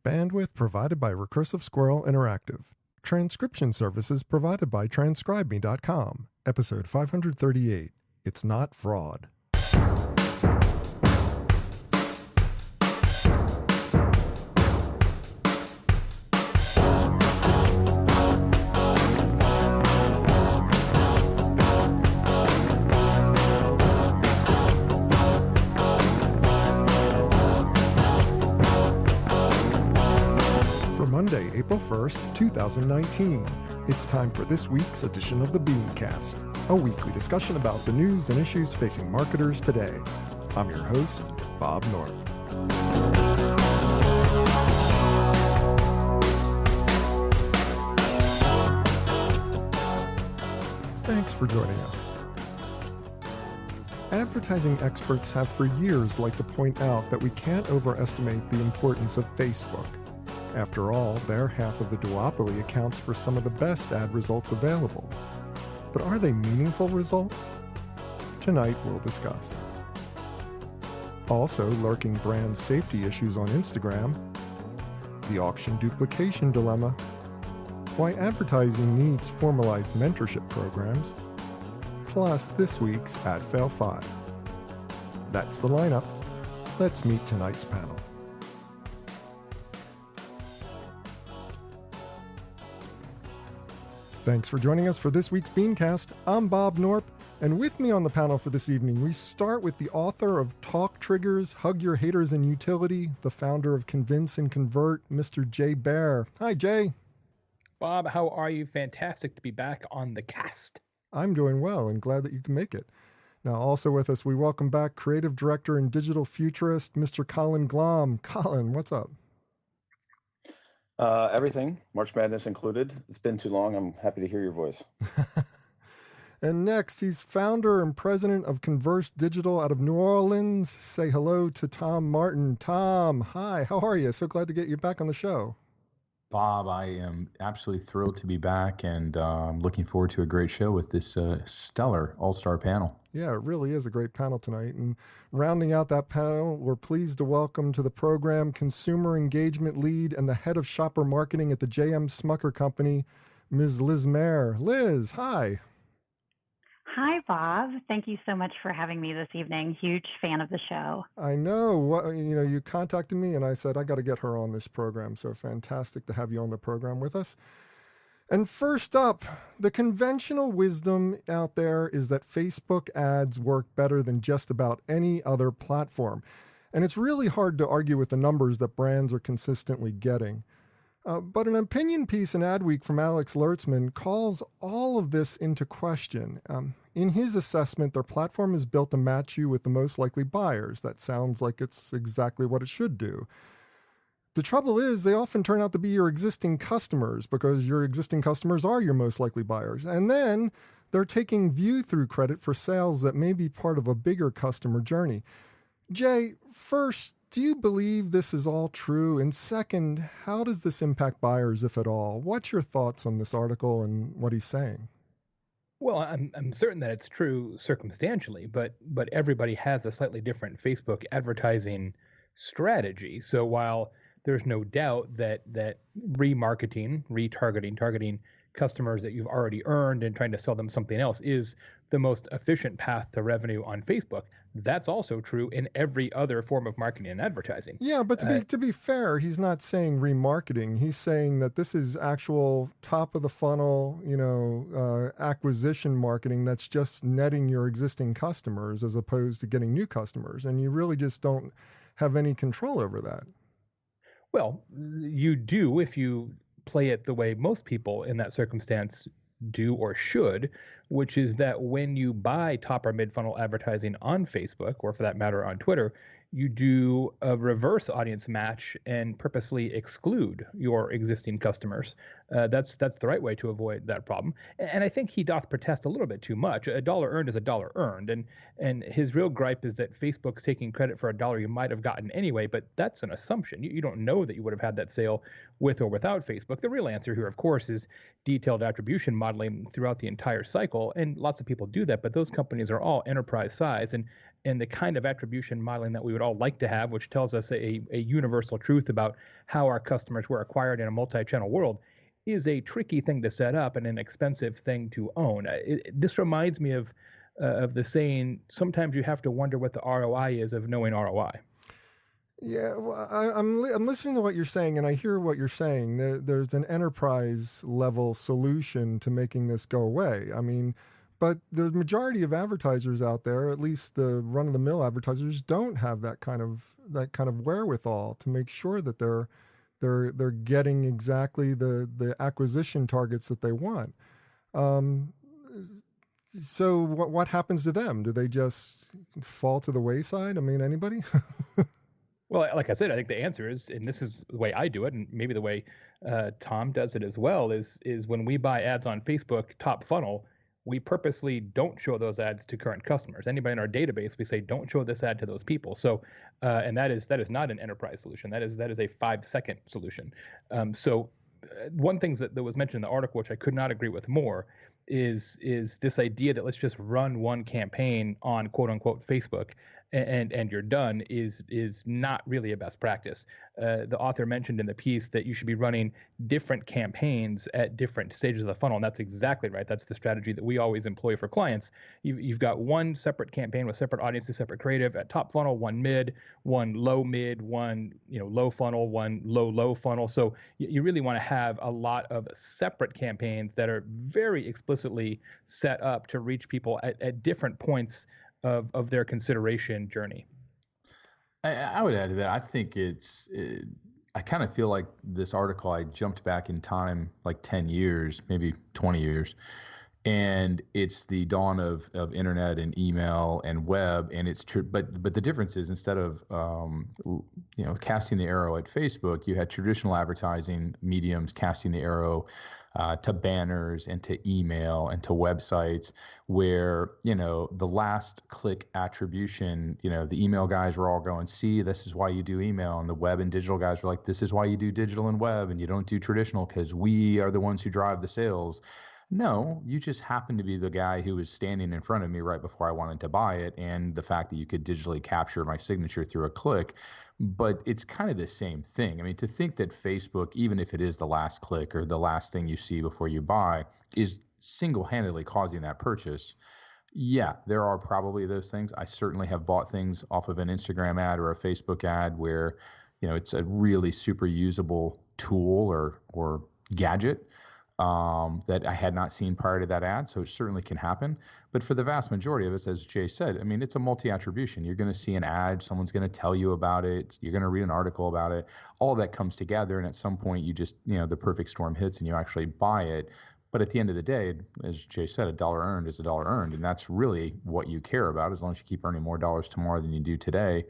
Bandwidth provided by Recursive Squirrel Interactive. Transcription services provided by transcribeme.com. Episode 538. It's not fraud. Monday, April 1st, 2019. It's time for this week's edition of the Beancast, a weekly discussion about the news and issues facing marketers today. I'm your host, Bob Norp. Thanks for joining us. Advertising experts have for years liked to point out that we can't overestimate the importance of Facebook. After all, their half of the duopoly accounts for some of the best ad results available. But are they meaningful results? Tonight we'll discuss. Also lurking brand safety issues on Instagram, the auction duplication dilemma, why advertising needs formalized mentorship programs, plus this week's Ad Fail 5. That's the lineup. Let's meet tonight's panel. Thanks for joining us for this week's Beancast. I'm Bob Norp, and with me on the panel for this evening, we start with the author of Talk Triggers, Hug Your Haters in Utility, the founder of Convince and Convert, Mr. Jay Baer. Hi, Jay. Bob, how are you? Fantastic to be back on the cast. I'm doing well and glad that you can make it. Now, also with us, we welcome back Creative Director and Digital Futurist, Mr. Colin Glom. Colin, what's up? Everything, March Madness included. It's been too long. I'm happy to hear your voice. And next, he's founder and president of Converse Digital out of New Orleans. Say hello to Tom Martin. Tom, hi, how are you? So glad to get you back on the show. Bob, I am absolutely thrilled to be back, and I'm looking forward to a great show with this stellar all-star panel. Yeah, it really is a great panel tonight. And rounding out that panel, we're pleased to welcome to the program Consumer Engagement Lead and the Head of Shopper Marketing at the J.M. Smucker Company, Ms. Liz Mayer. Liz, hi. Hi, Bob. Thank you so much for having me this evening. Huge fan of the show. I know. You contacted me and I said, I got to get her on this program. So fantastic to have you on the program with us. And first up, the conventional wisdom out there is that Facebook ads work better than just about any other platform. And it's really hard to argue with the numbers that brands are consistently getting. But an opinion piece in Adweek from Alex Lertzman calls all of this into question. In his assessment, their platform is built to match you with the most likely buyers. That sounds like it's exactly what it should do. The trouble is they often turn out to be your existing customers because your existing customers are your most likely buyers. And then they're taking view-through credit for sales that may be part of a bigger customer journey. Jay, first, do you believe this is all true? And second, how does this impact buyers, if at all? What's your thoughts on this article and what he's saying? Well, I'm certain that it's true circumstantially, but everybody has a slightly different Facebook advertising strategy. So while there's no doubt that remarketing, targeting customers that you've already earned and trying to sell them something else is the most efficient path to revenue on Facebook, that's also true in every other form of marketing and advertising. Yeah, but to be fair, he's not saying remarketing. He's saying that this is actual top of the funnel, acquisition marketing that's just netting your existing customers as opposed to getting new customers. And you really just don't have any control over that. Well, you do if you play it the way most people in that circumstance do or should, which is that when you buy top or mid-funnel advertising on Facebook, or for that matter on Twitter, you do a reverse audience match and purposefully exclude your existing customers. That's the right way to avoid that problem. And I think he doth protest a little bit too much. A dollar earned is a dollar earned. And his real gripe is that Facebook's taking credit for a dollar you might have gotten anyway, but that's an assumption. You don't know that you would have had that sale with or without Facebook. The real answer here, of course, is detailed attribution modeling throughout the entire cycle. And lots of people do that, but those companies are all enterprise size. And and the kind of attribution modeling that we would all like to have, which tells us a universal truth about how our customers were acquired in a multi-channel world, is a tricky thing to set up and an expensive thing to own. This reminds me of the saying, sometimes you have to wonder what the ROI is of knowing ROI. Yeah, well, I'm listening to what you're saying, and I hear what you're saying. There's an enterprise level solution to making this go away. I mean, but the majority of advertisers out there, at least the run-of-the-mill advertisers, don't have that kind of wherewithal to make sure that they're getting exactly the acquisition targets that they want. So what happens to them? Do they just fall to the wayside? I mean, anybody? Well, like I said, I think the answer is, and this is the way I do it, and maybe the way Tom does it as well, is when we buy ads on Facebook, top funnel, we purposely don't show those ads to current customers. Anybody in our database, we say don't show this ad to those people. So, and that is not an enterprise solution. That is a 5-second solution. One thing that was mentioned in the article, which I could not agree with more, is this idea that let's just run one campaign on quote unquote Facebook and you're done is not really a best practice. The author mentioned in the piece that you should be running different campaigns at different stages of the funnel, and that's exactly right. That's the strategy that we always employ for clients. You've got one separate campaign with separate audiences, separate creative at top funnel, one mid, one low mid, one low funnel, one low funnel. So you really want to have a lot of separate campaigns that are very explicitly set up to reach people at different points of their consideration journey. I would add to that. I think I kind of feel like this article, I jumped back in time like 10 years, maybe 20 years. And it's the dawn of internet and email and web, and it's true. But the difference is, instead of casting the arrow at Facebook, you had traditional advertising mediums casting the arrow to banners and to email and to websites, where the last click attribution. The email guys were all going, "See, this is why you do email," and the web and digital guys were like, "This is why you do digital and web, and you don't do traditional because we are the ones who drive the sales." No, you just happen to be the guy who was standing in front of me right before I wanted to buy it, and the fact that you could digitally capture my signature through a click. But it's kind of the same thing. I mean, to think that Facebook, even if it is the last click or the last thing you see before you buy, is single-handedly causing that purchase. Yeah, there are probably those things. I certainly have bought things off of an Instagram ad or a Facebook ad where, it's a really super usable tool or gadget that I had not seen prior to that ad. So it certainly can happen. But for the vast majority of us, as Jay said, I mean, it's a multi-attribution. You're going to see an ad, someone's going to tell you about it, you're going to read an article about it. All of that comes together, and at some point you just, the perfect storm hits and you actually buy it. But at the end of the day, as Jay said, $1 earned is $1 earned. And that's really what you care about, as long as you keep earning more dollars tomorrow than you do today.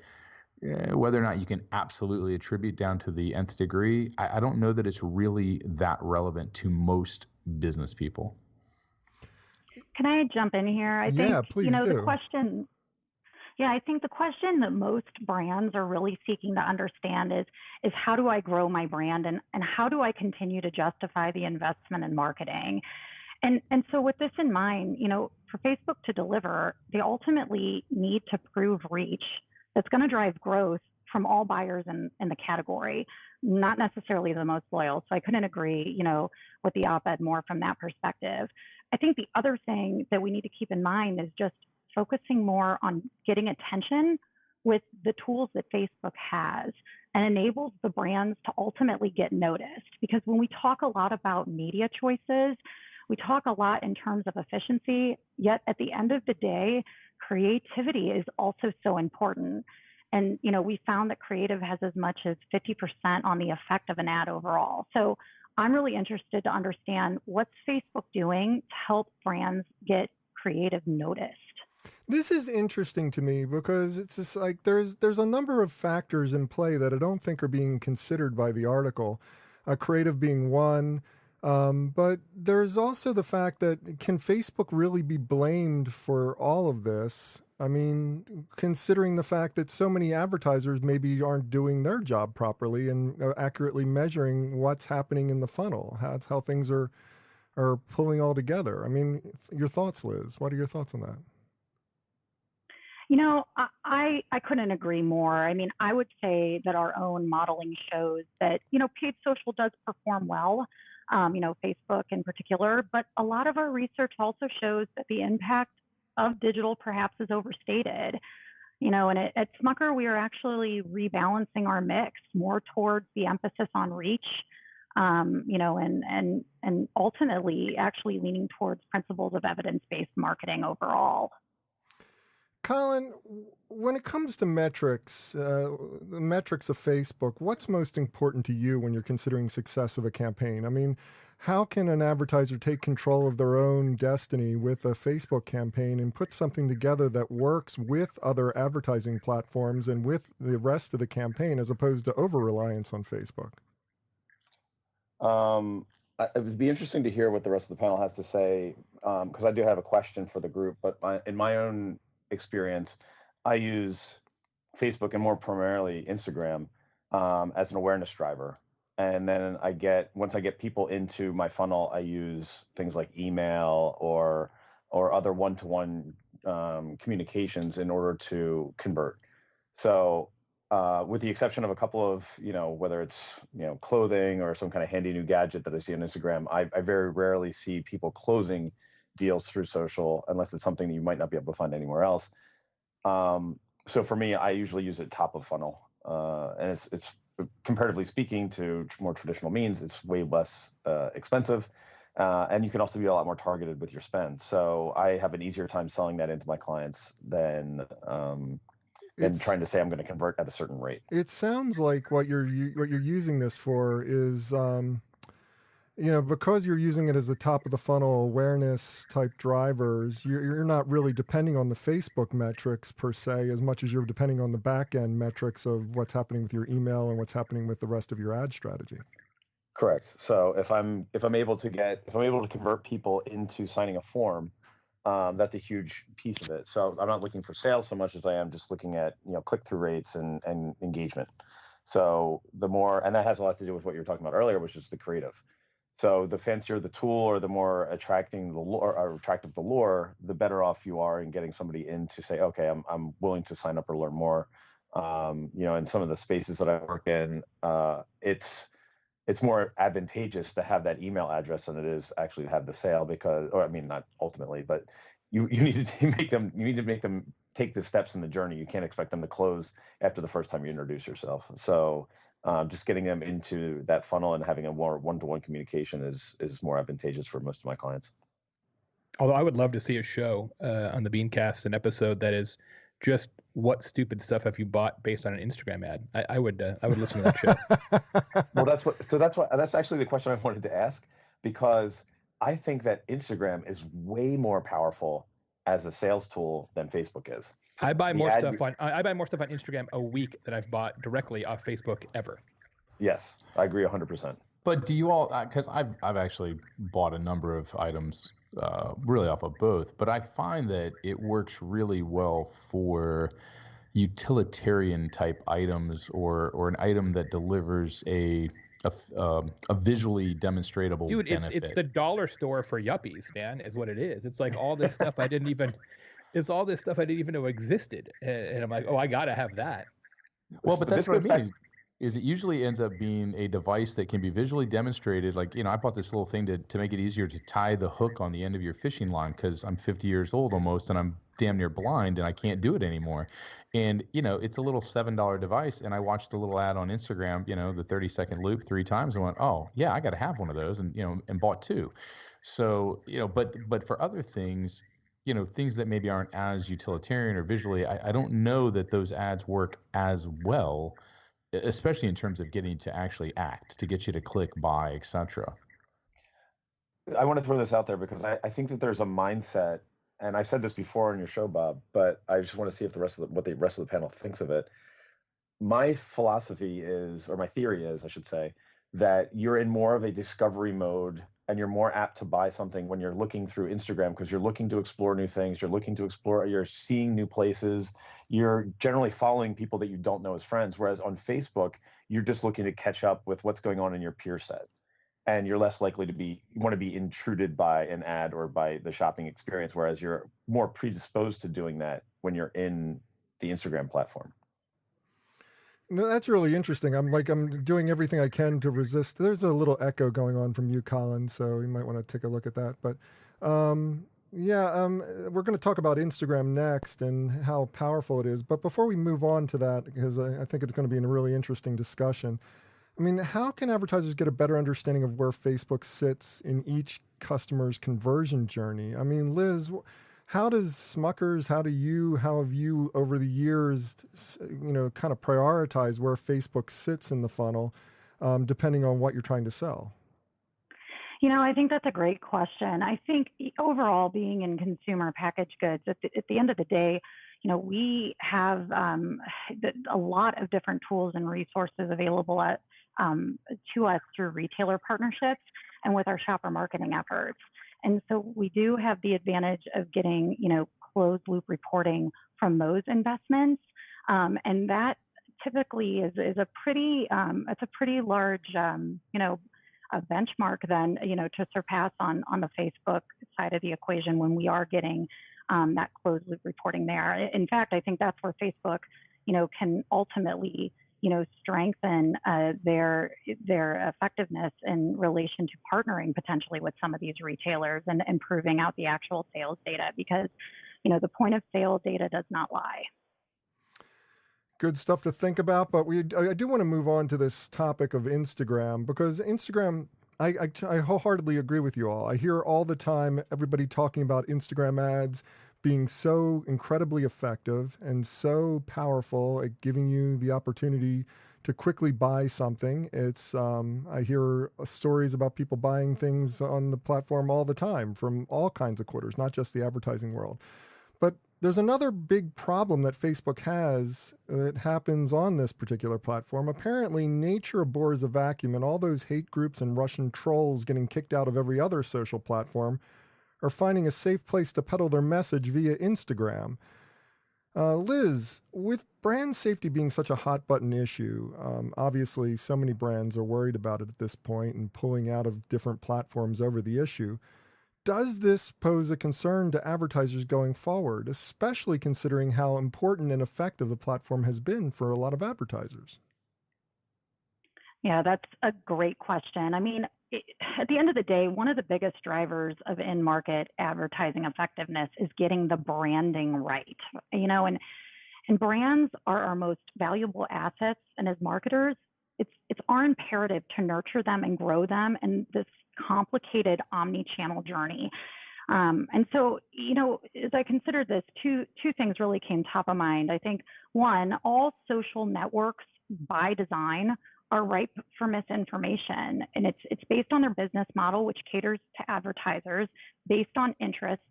Whether or not you can absolutely attribute down to the nth degree, I don't know that it's really that relevant to most business people. Can I jump in here? I Yeah, think, please do. the question, I think the question that most brands are really seeking to understand is how do I grow my brand, and how do I continue to justify the investment in marketing? And so with this in mind, for Facebook to deliver, they ultimately need to prove reach that's going to drive growth from all buyers in the category, not necessarily the most loyal. So I couldn't agree, with the op-ed more from that perspective. I think the other thing that we need to keep in mind is just focusing more on getting attention with the tools that Facebook has, and enables the brands to ultimately get noticed. Because when we talk a lot about media choices, we talk a lot in terms of efficiency, yet at the end of the day, creativity is also so important. And, we found that creative has as much as 50% on the effect of an ad overall. So I'm really interested to understand, what's Facebook doing to help brands get creative noticed? This is interesting to me because it's just like there's a number of factors in play that I don't think are being considered by the article, creative being one. But there's also the fact that, can Facebook really be blamed for all of this? I mean, considering the fact that so many advertisers maybe aren't doing their job properly and accurately measuring what's happening in the funnel, how things are pulling all together. I mean, your thoughts, Liz? What are your thoughts on that? I couldn't agree more. I mean, I would say that our own modeling shows that, paid social does perform well, Facebook in particular, but a lot of our research also shows that the impact of digital perhaps is overstated. And at Smucker, we are actually rebalancing our mix more towards the emphasis on reach, and ultimately actually leaning towards principles of evidence-based marketing overall. Colin, when it comes to metrics, the metrics of Facebook, what's most important to you when you're considering success of a campaign? I mean, how can an advertiser take control of their own destiny with a Facebook campaign and put something together that works with other advertising platforms and with the rest of the campaign as opposed to over-reliance on Facebook? It would be interesting to hear what the rest of the panel has to say, because I do have a question for the group, but in my own experience, I use Facebook and more primarily Instagram as an awareness driver. And then once I get people into my funnel, I use things like email or other one-to-one communications in order to convert. So with the exception of a couple of, whether it's, clothing or some kind of handy new gadget that I see on Instagram, I very rarely see people closing deals through social unless it's something that you might not be able to find anywhere else. So for me, I usually use it top of funnel, and it's comparatively speaking to more traditional means, it's way less expensive, and you can also be a lot more targeted with your spend. So I have an easier time selling that into my clients than trying to say I'm going to convert at a certain rate. It sounds like what you're using this for is, because you're using it as the top of the funnel awareness type drivers, you're not really depending on the Facebook metrics per se as much as you're depending on the back end metrics of what's happening with your email and what's happening with the rest of your ad strategy. Correct. So if I'm able to convert people into signing a form, that's a huge piece of it. So I'm not looking for sales so much as I am just looking at click-through rates and engagement. So the more, and that has a lot to do with what you were talking about earlier, which is the creative. So the fancier the tool or the more attractive the lure, the better off you are in getting somebody in to say, okay, I'm willing to sign up or learn more. In some of the spaces that I work in, it's more advantageous to have that email address than it is actually to have the sale not ultimately, but you need to make them take the steps in the journey. You can't expect them to close after the first time you introduce yourself. So just getting them into that funnel and having a more one-to-one communication is more advantageous for most of my clients. Although I would love to see a show on the Beancast, an episode that is just what stupid stuff have you bought based on an Instagram ad. I would listen to that show. Well, that's actually the question I wanted to ask, because I think that Instagram is way more powerful as a sales tool than Facebook is. I buy more stuff on Instagram a week than I've bought directly off Facebook ever. Yes, I agree 100%. But do you all, because I've actually bought a number of items really off of both, but I find that it works really well for utilitarian type items or an item that delivers a visually demonstrable benefit. It's the dollar store for yuppies, Dan, is what it is. It's like all this stuff I didn't even know existed, and I'm like, oh, I gotta have that. Well, but that's what I mean. Is it usually ends up being a device that can be visually demonstrated. Like, I bought this little thing to make it easier to tie the hook on the end of your fishing line because I'm 50 years old almost and I'm damn near blind and I can't do it anymore. And, it's a little $7 device. And I watched a little ad on Instagram, the 30-second loop 3 times and went, oh, yeah, I got to have one of those and bought 2. So, but for other things, things that maybe aren't as utilitarian or visually, I don't know that those ads work as well, especially in terms of getting to actually act, to get you to click, buy, etc. I want to throw this out there because I think that there's a mindset, and I said this before on your show, Bob, but I just want to see if what the rest of the panel thinks of it. My philosophy is, or my theory is, I should say, that you're in more of a discovery mode and you're more apt to buy something when you're looking through Instagram because you're looking to explore new things, you're seeing new places, you're generally following people that you don't know as friends, whereas on Facebook, you're just looking to catch up with what's going on in your peer set. And you're less likely to want to be intruded by an ad or by the shopping experience, whereas you're more predisposed to doing that when you're in the Instagram platform. No, that's really interesting. I'm doing everything I can to resist. There's a little echo going on from you, Colin, so you might want to take a look at that. But we're going to talk about Instagram next and how powerful it is. But before we move on to that, because I think it's going to be a really interesting discussion, I mean, how can advertisers get a better understanding of where Facebook sits in each customer's conversion journey? I mean, Liz, how does Smuckers, how have you over the years, kind of prioritize where Facebook sits in the funnel, depending on what you're trying to sell? I think that's a great question. I think overall, being in consumer packaged goods, at the end of the day, we have a lot of different tools and resources available to us through retailer partnerships and with our shopper marketing efforts. And so we do have the advantage of getting, closed loop reporting from those investments. And that typically is a pretty, it's a pretty large, a benchmark then, to surpass on the Facebook side of the equation when we are getting that closed loop reporting there. In fact, I think that's where Facebook, can ultimately, strengthen their effectiveness in relation to partnering potentially with some of these retailers and improving out the actual sales data, because, the point of sale data does not lie. Good stuff to think about, but I do want to move on to this topic of Instagram, because Instagram, I wholeheartedly agree with you all. I hear all the time everybody talking about Instagram ads being so incredibly effective and so powerful at giving you the opportunity to quickly buy something. It's I hear stories about people buying things on the platform all the time from all kinds of quarters, not just the advertising world. But there's another big problem that Facebook has that happens on this particular platform. Apparently, nature abhors a vacuum, and all those hate groups and Russian trolls getting kicked out of every other social platform are finding a safe place to peddle their message via Instagram. Liz, with brand safety being such a hot button issue, obviously so many brands are worried about it at this point and pulling out of different platforms over the issue. Does this pose a concern to advertisers going forward, especially considering how important and effective the platform has been for a lot of advertisers? Yeah, that's a great question. I mean, at the end of the day, one of the biggest drivers of in-market advertising effectiveness is getting the branding right. And brands are our most valuable assets. And as marketers, it's our imperative to nurture them and grow them in this complicated omni-channel journey. And so, as I considered this, two things really came top of mind. I think one, all social networks by design are ripe for misinformation, and it's based on their business model, which caters to advertisers based on interests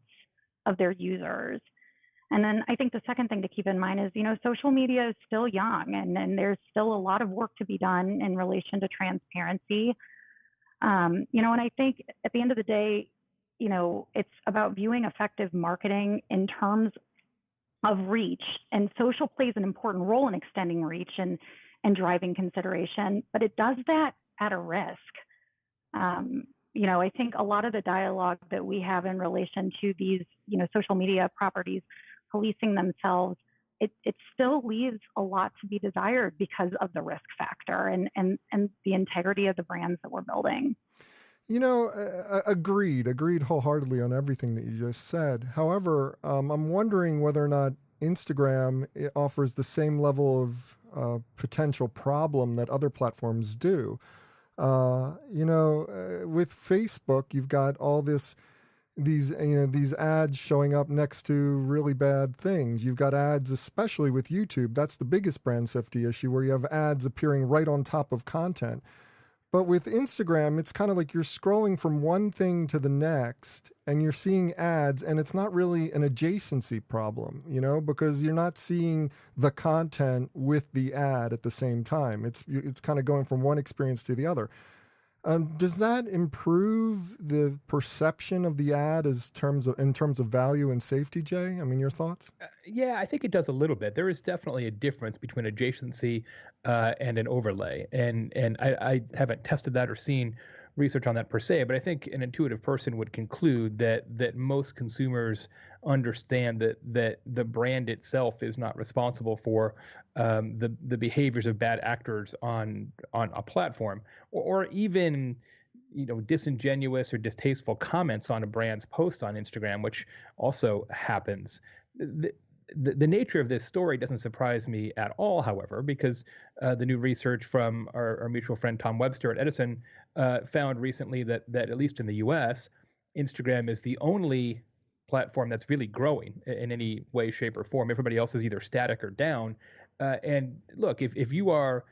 of their users. And then I think the second thing to keep in mind is, social media is still young, and there's still a lot of work to be done in relation to transparency. And I think at the end of the day, it's about viewing effective marketing in terms of reach, and social plays an important role in extending reach and driving consideration, but it does that at a risk. I think a lot of the dialogue that we have in relation to these, social media properties policing themselves, it still leaves a lot to be desired because of the risk factor and the integrity of the brands that we're building. Agreed wholeheartedly on everything that you just said. However, I'm wondering whether or not Instagram offers the same level of potential problem that other platforms do. With Facebook, you've got all these ads showing up next to really bad things. You've got ads, especially with YouTube. That's the biggest brand safety issue, where you have ads appearing right on top of content. But with Instagram, it's kind of like you're scrolling from one thing to the next and you're seeing ads, and it's not really an adjacency problem, because you're not seeing the content with the ad at the same time. It's kind of going from one experience to the other. Does that improve the perception of the ad in terms of value and safety, Jay? I mean, your thoughts? Yeah, I think it does a little bit. There is definitely a difference between adjacency and an overlay, and I haven't tested that or seen research on that per se, but I think an intuitive person would conclude that most consumers understand that the brand itself is not responsible for the behaviors of bad actors on a platform, or even disingenuous or distasteful comments on a brand's post on Instagram, which also happens. The nature of this story doesn't surprise me at all, however, because the new research from our mutual friend Tom Webster at Edison found recently that at least in the US, Instagram is the only platform that's really growing in any way, shape, or form. Everybody else is either static or down. And look, if you are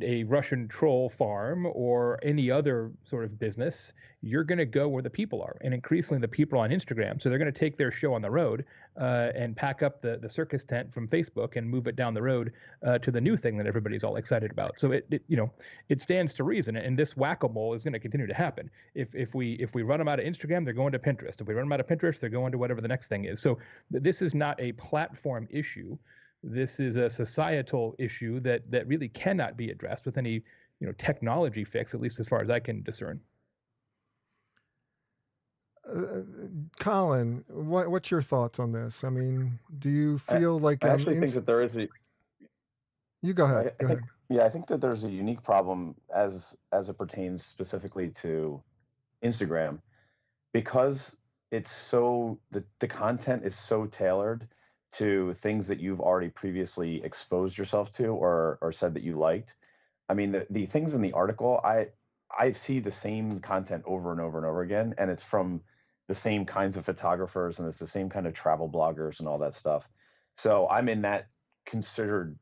a Russian troll farm or any other sort of business, you're going to go where the people are. And increasingly, the people are on Instagram. So they're going to take their show on the road and pack up the circus tent from Facebook and move it down the road to the new thing that everybody's all excited about. So it stands to reason. And this whack-a-mole is going to continue to happen. If we run them out of Instagram, they're going to Pinterest. If we run them out of Pinterest, they're going to whatever the next thing is. So this is not a platform issue. This is a societal issue that really cannot be addressed with any technology fix, at least as far as I can discern. Colin, what's your thoughts on this? I mean, do you feel like I actually think that there is a You go ahead. I think that there's a unique problem as it pertains specifically to Instagram, because it's so the content is so tailored to things that you've already previously exposed yourself to or said that you liked. I mean, the things in the article, I see the same content over and over and over again, and it's from the same kinds of photographers, and it's the same kind of travel bloggers and all that stuff. So I'm in that considered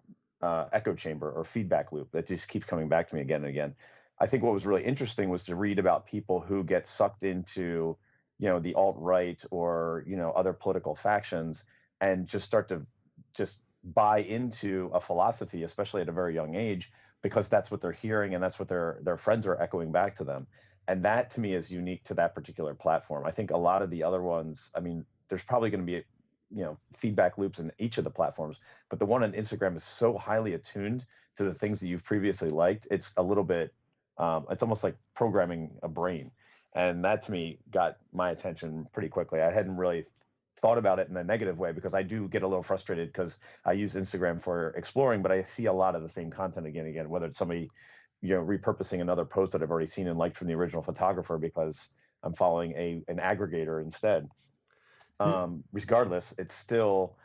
echo chamber or feedback loop that just keeps coming back to me again and again. I think what was really interesting was to read about people who get sucked into, the alt-right or, other political factions, and just start to just buy into a philosophy, especially at a very young age, because that's what they're hearing and that's what their friends are echoing back to them. And that to me is unique to that particular platform. I think a lot of the other ones, I mean, there's probably going to be, feedback loops in each of the platforms, but the one on Instagram is so highly attuned to the things that you've previously liked. It's a little bit, it's almost like programming a brain. And that to me got my attention pretty quickly. I hadn't really thought about it in a negative way, because I do get a little frustrated because I use Instagram for exploring, but I see a lot of the same content again and again, whether it's somebody, repurposing another post that I've already seen and liked from the original photographer because I'm following an aggregator instead. Regardless, it's still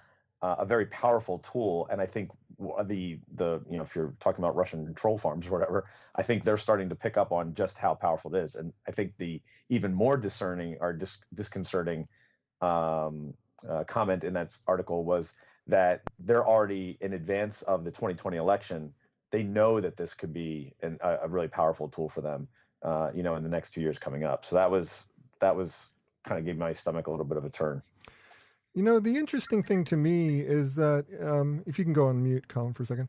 a very powerful tool. And I think if you're talking about Russian troll farms or whatever, I think they're starting to pick up on just how powerful it is. And I think the even more discerning or disconcerting comment in that article was that they're already in advance of the 2020 election. They know that this could be a really powerful tool for them, in the next 2 years coming up. So that was kind of gave my stomach a little bit of a turn. The interesting thing to me is that, if you can go on mute, Colin, for a second.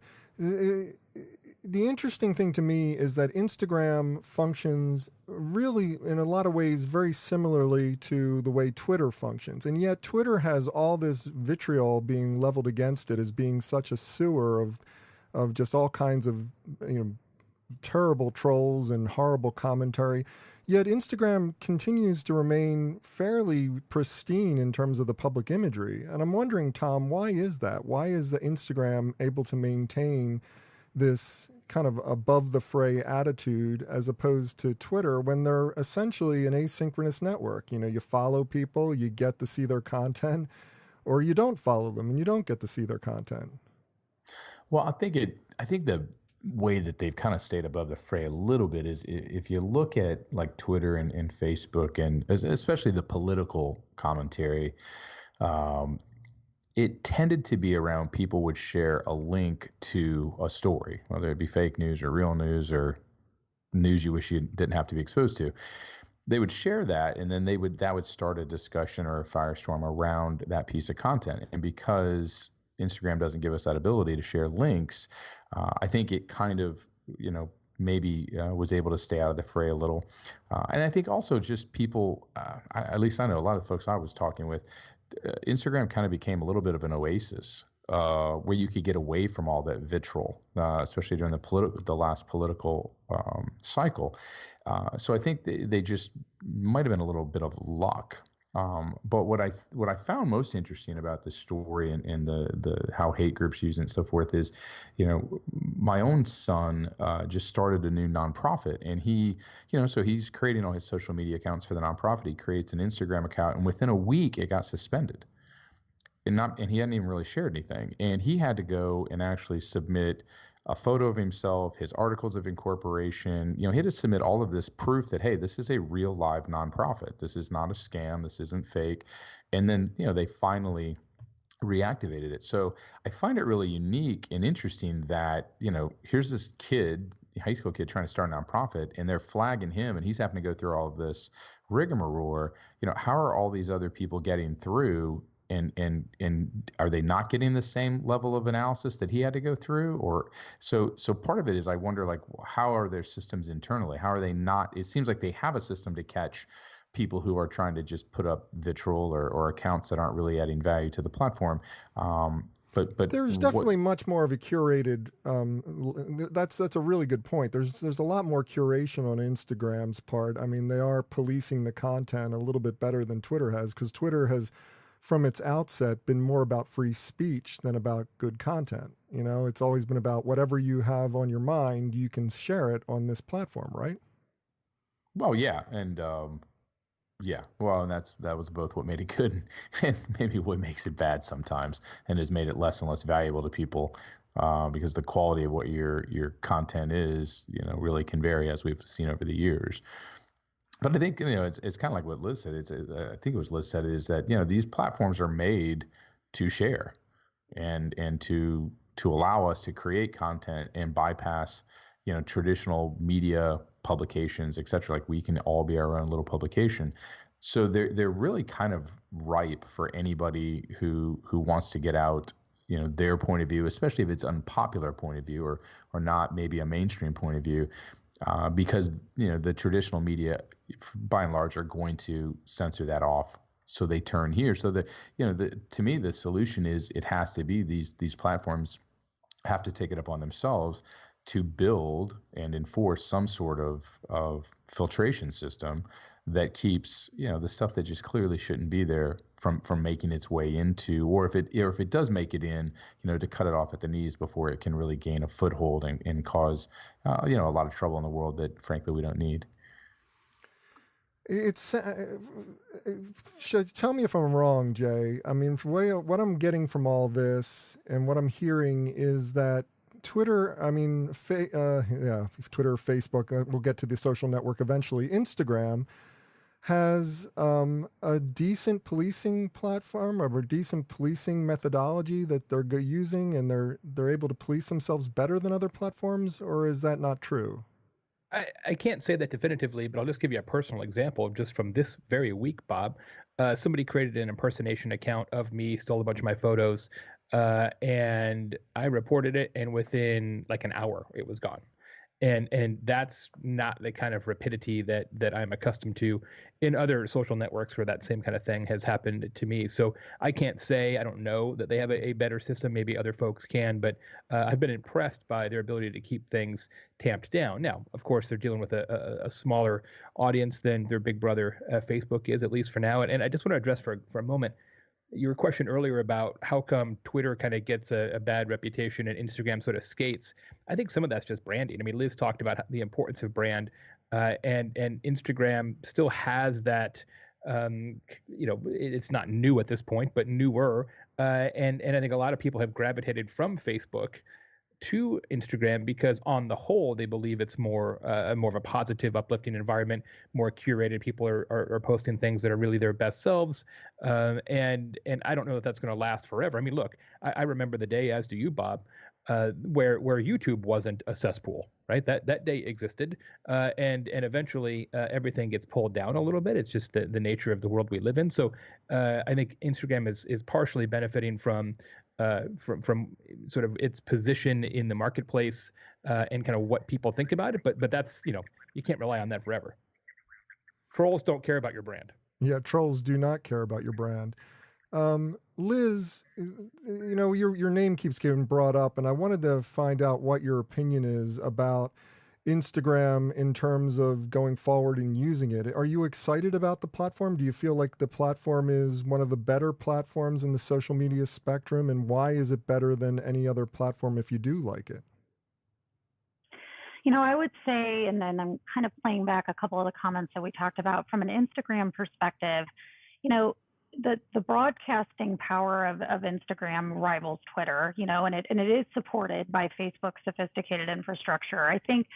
The interesting thing to me is that Instagram functions really, in a lot of ways, very similarly to the way Twitter functions. And yet Twitter has all this vitriol being leveled against it as being such a sewer of just all kinds of, terrible trolls and horrible commentary. Yet Instagram continues to remain fairly pristine in terms of the public imagery. And I'm wondering, Tom, why is that? Why is the Instagram able to maintain this kind of above the fray attitude as opposed to Twitter, when they're essentially an asynchronous network? You follow people, you get to see their content, or you don't follow them and you don't get to see their content. Well, I think the way that they've kind of stayed above the fray a little bit is if you look at like Twitter and Facebook, and especially the political commentary, it tended to be around people would share a link to a story, whether it be fake news or real news or news you wish you didn't have to be exposed to. They would share that, and then that would start a discussion or a firestorm around that piece of content. And because Instagram doesn't give us that ability to share links, I think it kind of, maybe was able to stay out of the fray a little. And I think also just people, at least I know a lot of folks I was talking with, Instagram kind of became a little bit of an oasis where you could get away from all that vitriol, especially during the last political cycle. So I think they just might have been a little bit of luck. But what I found most interesting about this story and the how hate groups use it and so forth is, my own son just started a new nonprofit, and so he's creating all his social media accounts for the nonprofit. He creates an Instagram account, and within a week it got suspended. And he hadn't even really shared anything. And he had to go and actually submit a photo of himself, his articles of incorporation. He had to submit all of this proof that, hey, this is a real live nonprofit. This is not a scam. This isn't fake. And then, they finally reactivated it. So I find it really unique and interesting that, here's this kid, high school kid, trying to start a nonprofit, and they're flagging him, and he's having to go through all of this rigmarole. How are all these other people getting through? And are they not getting the same level of analysis that he had to go through? Or so part of it is, I wonder, like, how are their systems internally? How are they not? It seems like they have a system to catch people who are trying to just put up vitriol or accounts that aren't really adding value to the platform. But there's definitely much more of a curated. That's a really good point. There's a lot more curation on Instagram's part. I mean, they are policing the content a little bit better than Twitter has, because Twitter has, from its outset, been more about free speech than about good content. It's always been about whatever you have on your mind, you can share it on this platform, right? Well, yeah. And yeah, well, and that was both what made it good and maybe what makes it bad sometimes, and has made it less and less valuable to people, because the quality of what your content is, really can vary, as we've seen over the years. But I think, it's kind of like what Liz said. I think it was Liz said, is that, these platforms are made to share and to allow us to create content and bypass, traditional media publications, et cetera. Like, we can all be our own little publication. So they're really kind of ripe for anybody who wants to get out, their point of view, especially if it's unpopular point of view or not maybe a mainstream point of view. Because the traditional media, by and large, are going to censor that off, so they turn here. So to me, the solution is, it has to be these platforms have to take it upon themselves to build and enforce some sort of filtration system that keeps the stuff that just clearly shouldn't be there from making its way into, or if it does make it in, to cut it off at the knees before it can really gain a foothold and cause a lot of trouble in the world that, frankly, we don't need. Tell me if I'm wrong, Jay. I mean, what I'm getting from all this and what I'm hearing is that Twitter, Twitter, Facebook, we'll get to the social network eventually, Instagram has a decent policing platform, or a decent policing methodology that they're using, and they're able to police themselves better than other platforms, or is that not true? I can't say that definitively, but I'll just give you a personal example just from this very week, Bob. Somebody created an impersonation account of me, stole a bunch of my photos, and I reported it, and within like an hour, it was gone. And that's not the kind of rapidity that I'm accustomed to in other social networks where that same kind of thing has happened to me. So I can't say, I don't know that they have a better system. Maybe other folks can, but I've been impressed by their ability to keep things tamped down. Now, of course, they're dealing with a smaller audience than their big brother Facebook is, at least for now. And I just want to address for a moment your question earlier about how come Twitter kind of gets a bad reputation and Instagram sort of skates. I think some of that's just branding. I mean, Liz talked about the importance of brand, and Instagram still has that. It's not new at this point, but newer. And I think a lot of people have gravitated from Facebook to Instagram because, on the whole, they believe it's more of a positive, uplifting environment, more curated. People are posting things that are really their best selves, and I don't know if that's going to last forever. I mean, look, I remember the day, as do you, Bob, where YouTube wasn't a cesspool, right? That day existed, and eventually everything gets pulled down a little bit. It's just the nature of the world we live in. So I think Instagram is partially benefiting from sort of its position in the marketplace, and kind of what people think about it. But that's, you can't rely on that forever. Trolls don't care about your brand. Yeah, trolls do not care about your brand. Liz, your name keeps getting brought up, and I wanted to find out what your opinion is about Instagram in terms of going forward and using it. Are you excited about the platform? Do you feel like the platform is one of the better platforms in the social media spectrum? And why is it better than any other platform if you do like it? I would say, and then I'm kind of playing back a couple of the comments that we talked about from an Instagram perspective, the broadcasting power of Instagram rivals Twitter, and it is supported by Facebook's sophisticated infrastructure. I think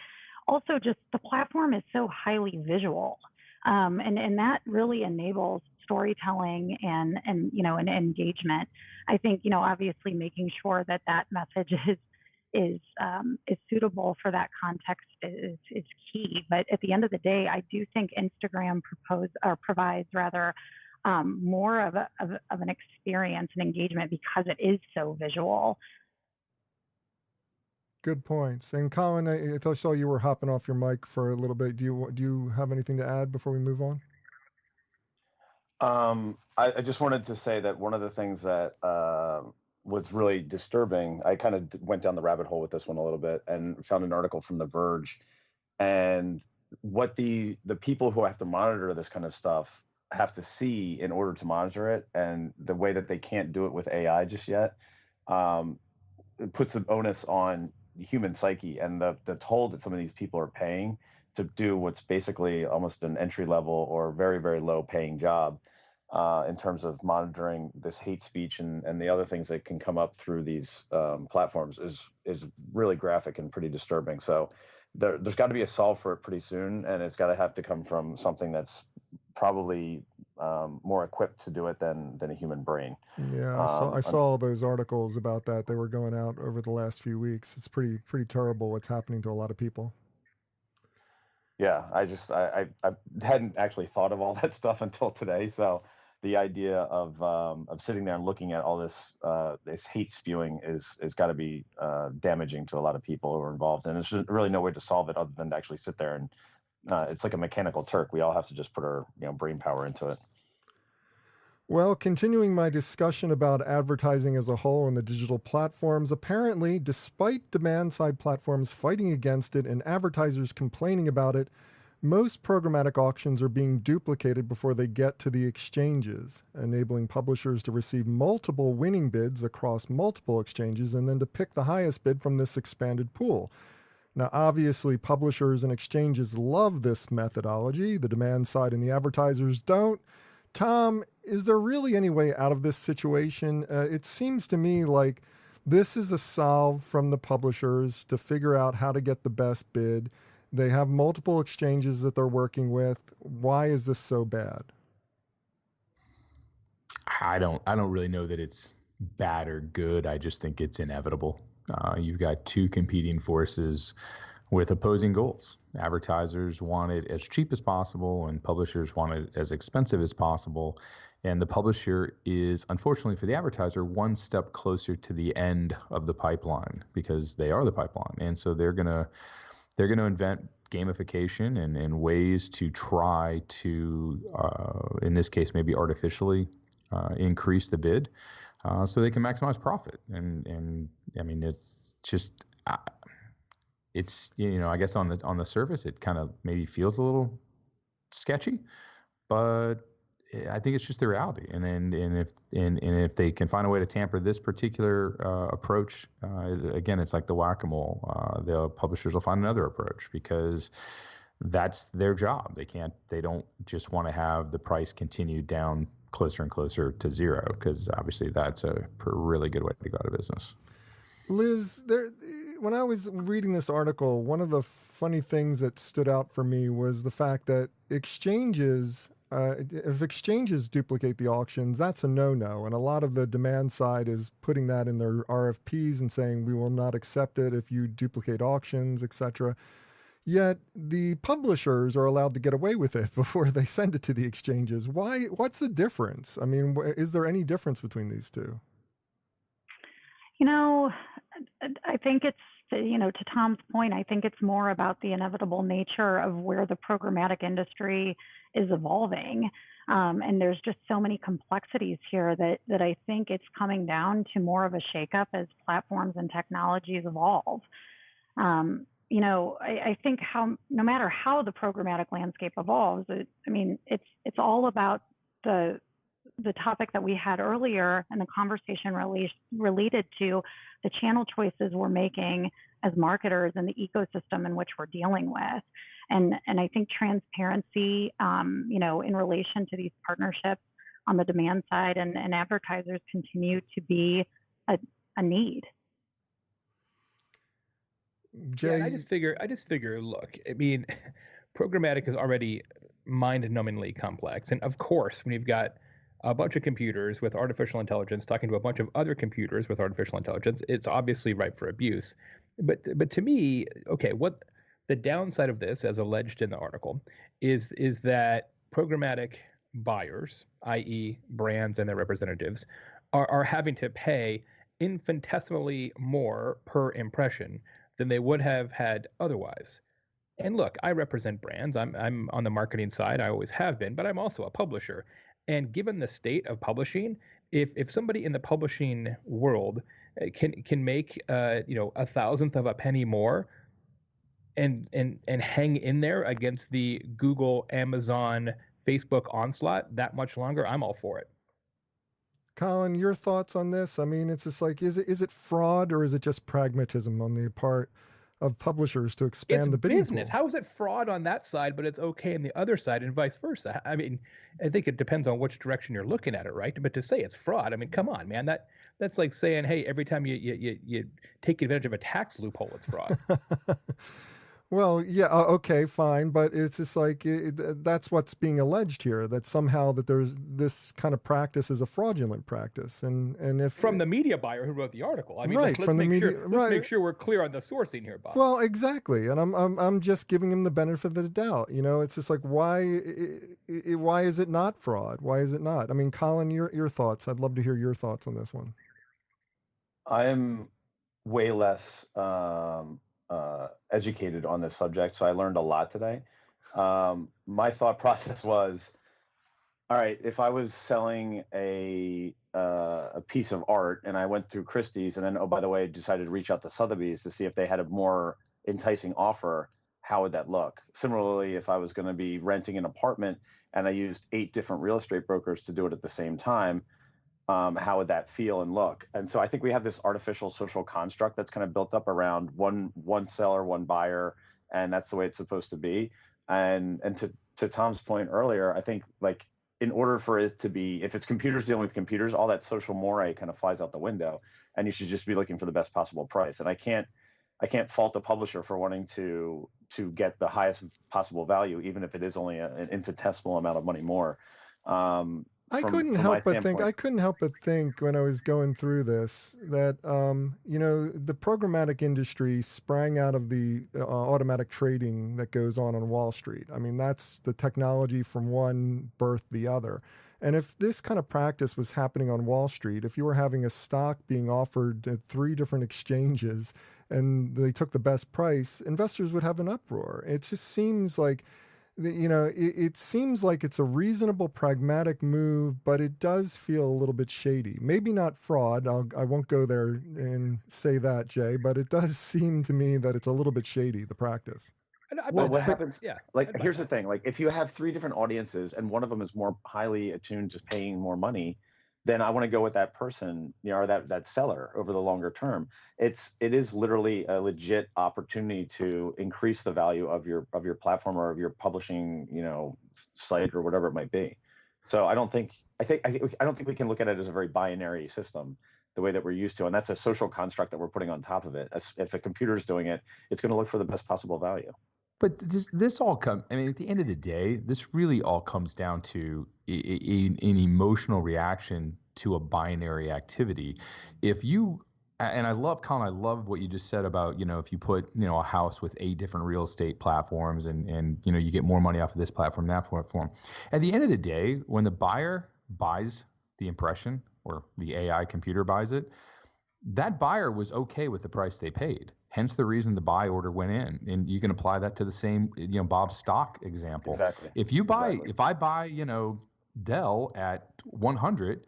also just the platform is so highly visual, and that really enables storytelling and engagement. I think obviously making sure that message is suitable for that context is key. But at the end of the day, I do think Instagram provides more of an experience and engagement because it is so visual. Good points. And Colin, I saw you were hopping off your mic for a little bit. Do you have anything to add before we move on? I just wanted to say that one of the things that was really disturbing, I kind of went down the rabbit hole with this one a little bit and found an article from The Verge, and what the people who have to monitor this kind of stuff have to see in order to monitor it, and the way that they can't do it with AI just yet, it puts an onus on the human psyche and the toll that some of these people are paying to do what's basically almost an entry level or very, very low paying job in terms of monitoring this hate speech and the other things that can come up through these platforms is really graphic and pretty disturbing. So there's got to be a solve for it pretty soon, and it's got to have to come from something that's probably more equipped to do it than a human brain. Yeah, I saw all those articles about that. They were going out over the last few weeks. It's pretty terrible what's happening to a lot of people. Yeah, I hadn't actually thought of all that stuff until today. So the idea of sitting there and looking at all this hate spewing is got to be damaging to a lot of people who are involved, and there's really no way to solve it other than to actually sit there and it's like a mechanical Turk. We all have to just put our brain power into it. Well, continuing my discussion about advertising as a whole and the digital platforms, apparently, despite demand-side platforms fighting against it and advertisers complaining about it, most programmatic auctions are being duplicated before they get to the exchanges, enabling publishers to receive multiple winning bids across multiple exchanges and then to pick the highest bid from this expanded pool. Now, obviously, publishers and exchanges love this methodology. The demand side and the advertisers don't. Tom, is there really any way out of this situation? It seems to me like this is a solve from the publishers to figure out how to get the best bid. They have multiple exchanges that they're working with. Why is this so bad? I don't really know that it's bad or good. I just think it's inevitable. You've got two competing forces with opposing goals. Advertisers want it as cheap as possible, and publishers want it as expensive as possible. And the publisher is, unfortunately for the advertiser, one step closer to the end of the pipeline because they are the pipeline. And so they're gonna invent gamification and ways to try to, in this case, maybe artificially increase the bid so they can maximize profit. And I mean, it's just. It's I guess on the surface it kind of maybe feels a little sketchy, but I think it's just the reality. And if they can find a way to tamper this particular approach, again, it's like the whack-a-mole. The publishers will find another approach because that's their job. They don't just want to have the price continue down closer and closer to zero, because obviously that's a really good way to go out of business. Liz, when I was reading this article, one of the funny things that stood out for me was the fact that exchanges, if exchanges duplicate the auctions, that's a no-no. And a lot of the demand side is putting that in their RFPs and saying, we will not accept it if you duplicate auctions, etc. Yet the publishers are allowed to get away with it before they send it to the exchanges. Why? What's the difference? I mean, is there any difference between these two? I think to Tom's point, I think it's more about the inevitable nature of where the programmatic industry is evolving. And there's just so many complexities here that I think it's coming down to more of a shakeup as platforms and technologies evolve. I think no matter how the programmatic landscape evolves, it's all about the topic that we had earlier and the conversation related to the channel choices we're making as marketers and the ecosystem in which we're dealing with. And I think transparency, in relation to these partnerships on the demand side and advertisers continue to be a need. Jay, Yeah, and I just figure, look, programmatic is already mind-numbingly complex. And of course, when you've got a bunch of computers with artificial intelligence talking to a bunch of other computers with artificial intelligence, it's obviously ripe for abuse. But to me, okay, what the downside of this, as alleged in the article, is that programmatic buyers, i.e., brands and their representatives, are having to pay infinitesimally more per impression than they would have had otherwise. And look, I represent brands. I'm on the marketing side. I always have been, but I'm also a publisher. And given the state of publishing, if somebody in the publishing world can make a thousandth of a penny more and hang in there against the Google, Amazon, Facebook onslaught that much longer, I'm all for it. Colin, your thoughts on this? It's just like, is it fraud or is it just pragmatism on the part of publishers to expand the bidding business. pool? How is it fraud on that side, but it's okay on the other side, and vice versa? I think it depends on which direction you're looking at it, right? But to say it's fraud, come on, man. That's like saying, hey, every time you take advantage of a tax loophole, it's fraud. Well, yeah, okay, fine, but it's just like that's what's being alleged here, that somehow that there's this kind of practice is a fraudulent practice, and if from the media buyer who wrote the article, right, let's make sure we're clear on the sourcing here, Bob. Well, exactly, and I'm just giving him the benefit of the doubt. It's just like why is it not fraud? Why is it not? Colin, your thoughts. I'd love to hear your thoughts on this one. I'm way less educated on this subject, so I learned a lot today. My thought process was, all right, if I was selling a piece of art and I went through Christie's and then, oh, by the way, decided to reach out to Sotheby's to see if they had a more enticing offer, how would that look? Similarly, if I was going to be renting an apartment and I used 8 different real estate brokers to do it at the same time, how would that feel and look? And so I think we have this artificial social construct that's kind of built up around one seller, one buyer, and that's the way it's supposed to be. And to Tom's point earlier, I think like in order for it to be, if it's computers dealing with computers, all that social moire kind of flies out the window, and you should just be looking for the best possible price. And I can't fault the publisher for wanting to get the highest possible value, even if it is only an infinitesimal amount of money more. I couldn't help but think when I was going through this that the programmatic industry sprang out of the automatic trading that goes on Wall Street. That's the technology from one birthed the other. And if this kind of practice was happening on Wall Street, if you were having a stock being offered at 3 different exchanges and they took the best price, investors would have an uproar. It just seems like it seems like it's a reasonable, pragmatic move, but it does feel a little bit shady. Maybe not fraud. I won't go there and say that, Jay, but it does seem to me that it's a little bit shady, the practice. Well, what happens? Yeah. Here's the thing. If you have 3 different audiences and one of them is more highly attuned to paying more money, then I want to go with that person, or that seller over the longer term. It is literally a legit opportunity to increase the value of your platform or of your publishing, site or whatever it might be. So I don't think we can look at it as a very binary system the way that we're used to, and that's a social construct that we're putting on top of it. If a computer's doing it, it's going to look for the best possible value. But this all comes, at the end of the day, this really all comes down to an emotional reaction to a binary activity. If you, and I love, Colin, I love what you just said about, if you put, a house with 8 different real estate platforms and you get more money off of this platform, that platform. At the end of the day, when the buyer buys the impression or the AI computer buys it, that buyer was okay with the price they paid. Hence the reason the buy order went in. And you can apply that to the same, Bob's stock example. Exactly. If I buy, Dell at 100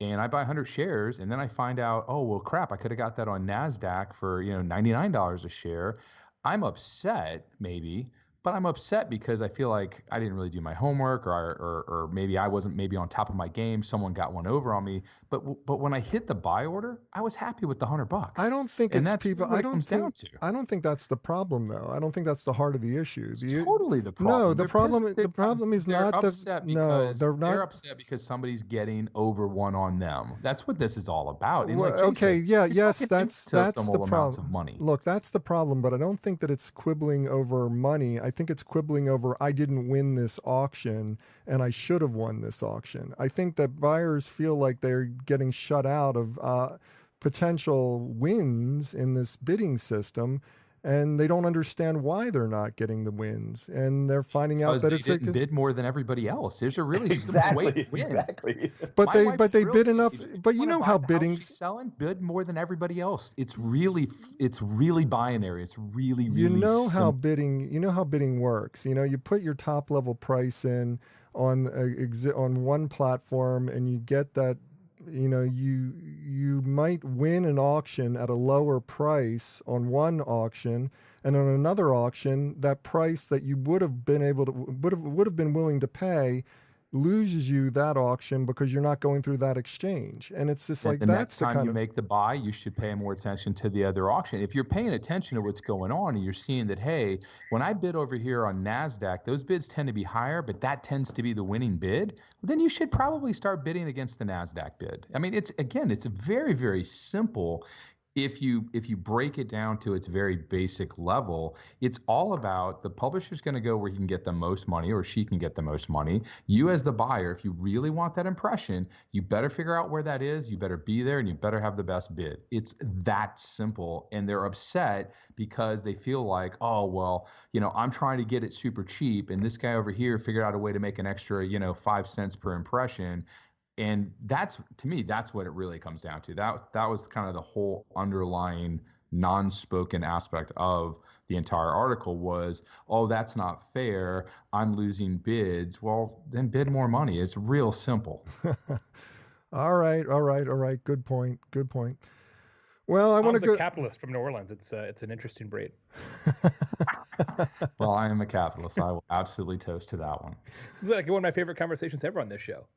and I buy 100 shares and then I find out, oh, well, crap, I could have got that on NASDAQ for, $99 a share. I'm upset maybe, but I'm upset because I feel like I didn't really do my homework, or maybe I wasn't maybe on top of my game. Someone got one over on me. But when I hit the buy order, I was happy with the $100. I don't think And it's that's people. what it comes down to. I don't think that's the problem, though. I don't think that's the heart of the issue. It's totally the problem. No, the They're problem. pissed. The problem is They're not the. upset No, because they're not. they're upset because somebody's getting over one on them. That's what this is all about. And Well, like Jay okay, said, yeah, you're yes, talking that's infinitesimal the amounts problem. of money. Look, that's the problem, but I don't think that it's quibbling over money. I think it's quibbling over I didn't win this auction and I should have won this auction. I think that buyers feel like they're getting shut out of potential wins in this bidding system, and they don't understand why they're not getting the wins, and they're finding out Because that they it's didn't bid more than everybody else. There's a really simple way Exactly. to win. Exactly. but My they wife's bid real enough. estate agent. But You you wanna know buy how the house bidding's. she's selling, bid more than everybody else. It's really binary. It's really You know how simple. bidding works. You put your top level price in on on one platform, and you get that. You might win an auction at a lower price on one auction, and on another auction, that price that you would have been willing to pay loses you that auction because you're not going through that exchange. And it's just And like the that's next the time kind you of. make the buy, you should pay more attention to the other auction. If you're paying attention to what's going on and you're seeing that, hey, when I bid over here on NASDAQ, those bids tend to be higher, but that tends to be the winning bid, then you should probably start bidding against the NASDAQ bid. I mean, it's very, very simple. If you break it down to its very basic level, it's all about the publisher's going to go where he can get the most money, or she can get the most money. You as the buyer, if you really want that impression, you better figure out where that is, you better be there, and you better have the best bid. It's that simple. And they're upset because they feel like, oh, well, I'm trying to get it super cheap, and this guy over here figured out a way to make an extra 5 cents per impression. And to me, that's what it really comes down to. That was kind of the whole underlying non-spoken aspect of the entire article was, oh, that's not fair. I'm losing bids. Well, then bid more money. It's real simple. All right. Good point. Well, I want to Tom's go. a capitalist from New Orleans. It's an interesting breed. Well, I am a capitalist. I will absolutely toast to that one. This is like one of my favorite conversations ever on this show.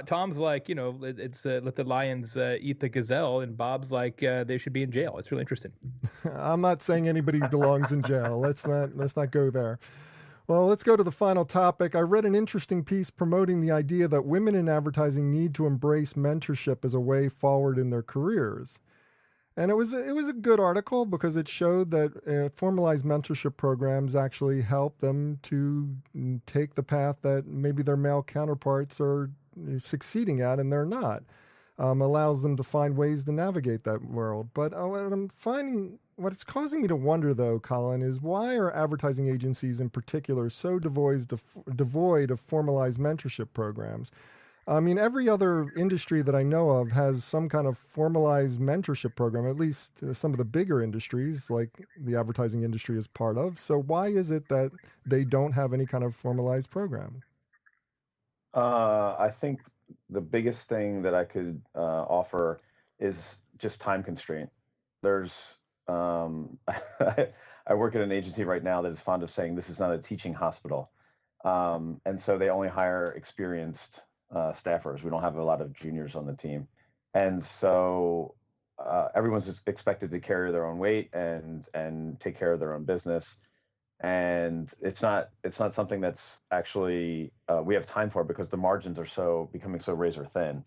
Tom's like, it's let the lions eat the gazelle, and Bob's like, they should be in jail. It's really interesting. I'm not saying anybody belongs in jail. Let's not go there. Well, let's go to the final topic. I read an interesting piece promoting the idea that women in advertising need to embrace mentorship as a way forward in their careers. And it was a good article because it showed that formalized mentorship programs actually help them to take the path that maybe their male counterparts are succeeding at and they're not. Allows them to find ways to navigate that world. But what it's causing me to wonder, though, Colin, is why are advertising agencies in particular so devoid of formalized mentorship programs? I mean, every other industry that I know of has some kind of formalized mentorship program, at least some of the bigger industries, like the advertising industry is part of. So why is it that they don't have any kind of formalized program? I think the biggest thing that I could offer is just time constraint. There's, I work at an agency right now that is fond of saying this is not a teaching hospital. And so they only hire experienced staffers. We don't have a lot of juniors on the team. And so everyone's expected to carry their own weight and take care of their own business. And it's not something that's actually we have time for because the margins are becoming so razor thin.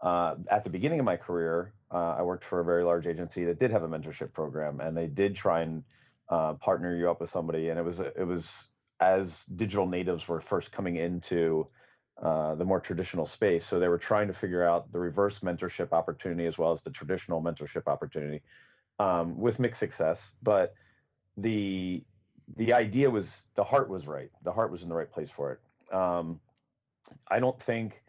At the beginning of my career, I worked for a very large agency that did have a mentorship program, and they did try and partner you up with somebody. And it was as digital natives were first coming into the more traditional space, so they were trying to figure out the reverse mentorship opportunity as well as the traditional mentorship opportunity with mixed success. But the idea was, the heart was right. The heart was in the right place for it. I don't think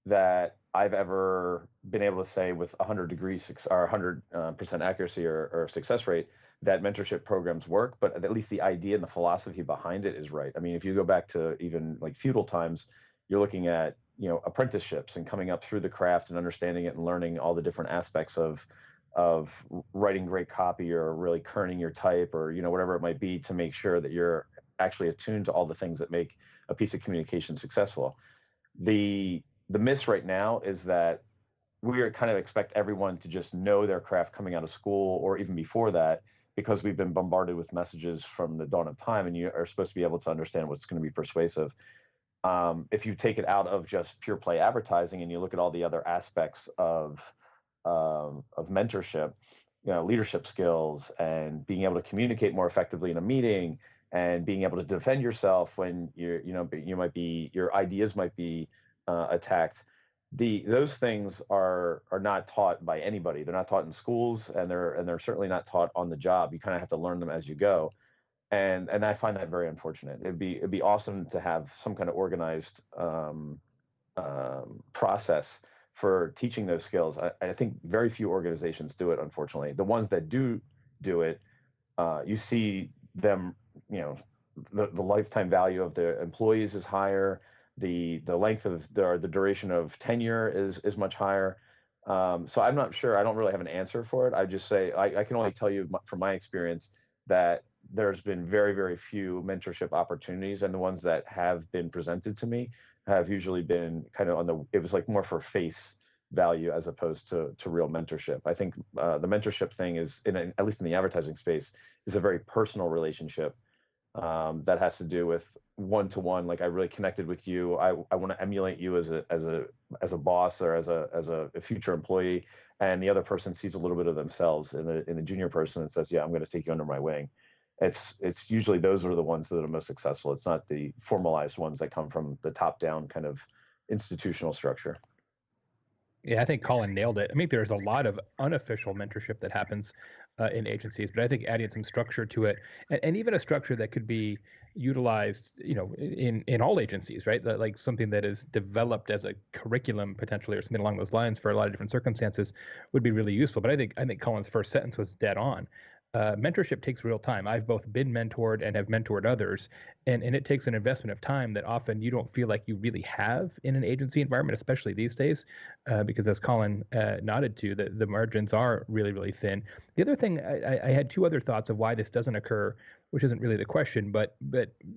that I've ever been able to say with 100% accuracy or success rate that mentorship programs work, but at least the idea and the philosophy behind it is right. I mean, if you go back to even like feudal times, you're looking at, apprenticeships and coming up through the craft and understanding it and learning all the different aspects of writing great copy or really kerning your type or whatever it might be to make sure that you're actually attuned to all the things that make a piece of communication successful. The miss right now is that we are kind of expect everyone to just know their craft coming out of school or even before that, because we've been bombarded with messages from the dawn of time, and you are supposed to be able to understand what's going to be persuasive. If you take it out of just pure play advertising and you look at all the other aspects of mentorship, leadership skills and being able to communicate more effectively in a meeting and being able to defend yourself when your ideas might be attacked. Those things are not taught by anybody. They're not taught in schools, and they're certainly not taught on the job. You kind of have to learn them as you go. And I find that very unfortunate. It'd be awesome to have some kind of organized process for teaching those skills. I think very few organizations do it, unfortunately. The ones that do it, you see them, the lifetime value of the employees is higher. The length of the duration of tenure is much higher. So I'm not sure. I don't really have an answer for it. I just say I can only tell you from my experience that there's been very, very few mentorship opportunities, and the ones that have been presented to me have usually been kind of it was like more for face value as opposed to real mentorship. I think the mentorship thing is, at least in the advertising space, is a very personal relationship that has to do with one-to-one. Like, I really connected with you. I want to emulate you as a boss or as a future employee, and the other person sees a little bit of themselves in the junior person and says, yeah, I'm going to take you under my wing. It's usually those are the ones that are most successful. It's not the formalized ones that come from the top down kind of institutional structure. Yeah, I think Colin nailed it. I mean, there's a lot of unofficial mentorship that happens in agencies, but I think adding some structure to it, and even a structure that could be utilized, in all agencies, right? Like something that is developed as a curriculum potentially, or something along those lines for a lot of different circumstances, would be really useful. But I think Colin's first sentence was dead on. Mentorship takes real time. I've both been mentored and have mentored others, and it takes an investment of time that often you don't feel like you really have in an agency environment, especially these days, because as Colin nodded to, the margins are really, really thin. The other thing, I had two other thoughts of why this doesn't occur, which isn't really the question, but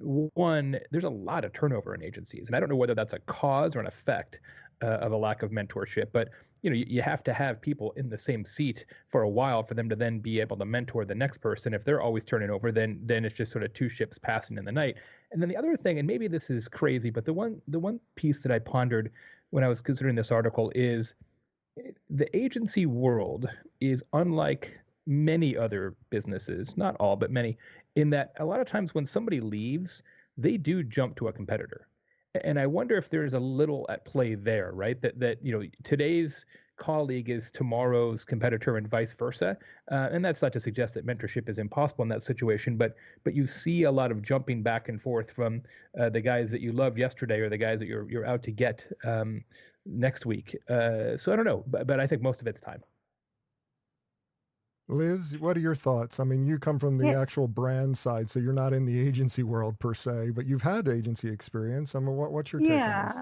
one, there's a lot of turnover in agencies, and I don't know whether that's a cause or an effect of a lack of mentorship, but you have to have people in the same seat for a while for them to then be able to mentor the next person. If they're always turning over, then it's just sort of two ships passing in the night. And then the other thing, and maybe this is crazy, but the one piece that I pondered when I was considering this article is the agency world is unlike many other businesses, not all, but many, in that a lot of times when somebody leaves, they do jump to a competitor. And I wonder if there's a little at play there, right? That today's colleague is tomorrow's competitor and vice versa. And that's not to suggest that mentorship is impossible in that situation, but you see a lot of jumping back and forth from the guys that you loved yesterday or the guys that you're out to get next week. So I don't know, but I think most of it's time. Liz, what are your thoughts? I mean, you come from the actual brand side, so you're not in the agency world per se, but you've had agency experience. I mean, what's your take on this?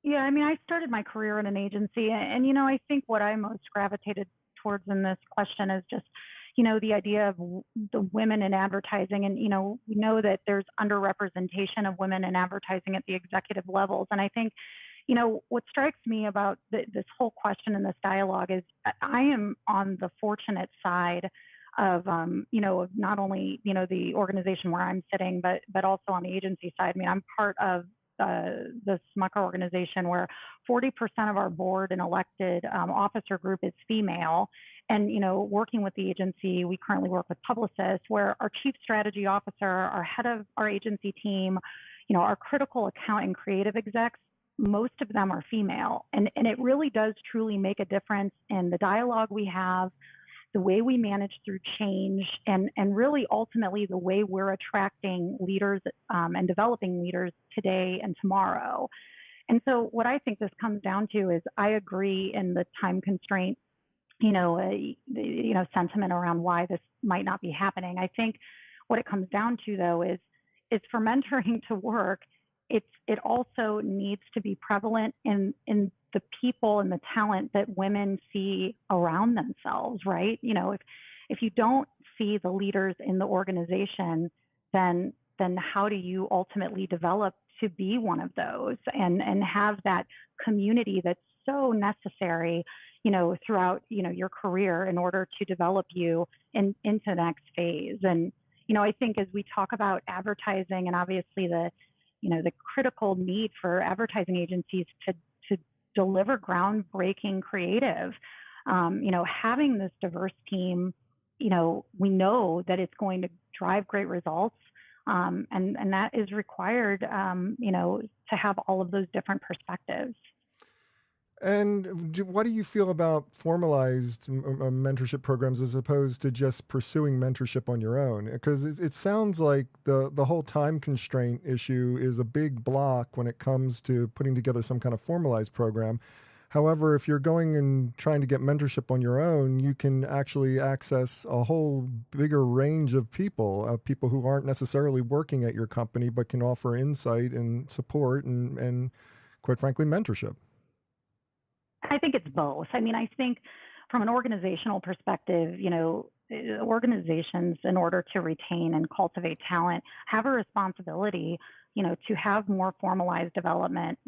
Yeah. I mean, I started my career in an agency, and I think what I most gravitated towards in this question is just, the idea of the women in advertising, and we know that there's underrepresentation of women in advertising at the executive levels, and I think what strikes me about this whole question and this dialogue is I am on the fortunate side of, of not only, the organization where I'm sitting, but also on the agency side. I mean, I'm part of the Smucker organization where 40% of our board and elected officer group is female. And, working with the agency, we currently work with Publicis, where our chief strategy officer, our head of our agency team, our critical account and creative execs, most of them are female. And it really does truly make a difference in the dialogue we have, the way we manage through change, and really ultimately the way we're attracting leaders and developing leaders today and tomorrow. And so what I think this comes down to is I agree in the time constraint sentiment around why this might not be happening. I think what it comes down to, though, is for mentoring to work, it also needs to be prevalent in the people and the talent that women see around themselves, right? If you don't see the leaders in the organization, then how do you ultimately develop to be one of those and have that community that's so necessary, throughout, your career in order to develop you into the next phase. And, I think as we talk about advertising and obviously the critical need for advertising agencies to deliver groundbreaking creative, having this diverse team, we know that it's going to drive great results. And that is required, to have all of those different perspectives. And what do you feel about formalized mentorship programs as opposed to just pursuing mentorship on your own? Because it sounds like the whole time constraint issue is a big block when it comes to putting together some kind of formalized program. However, if you're going and trying to get mentorship on your own, you can actually access a whole bigger range of people who aren't necessarily working at your company, but can offer insight and support and quite frankly, mentorship. I think it's both. I mean, I think from an organizational perspective, organizations, in order to retain and cultivate talent, have a responsibility, to have more formalized development,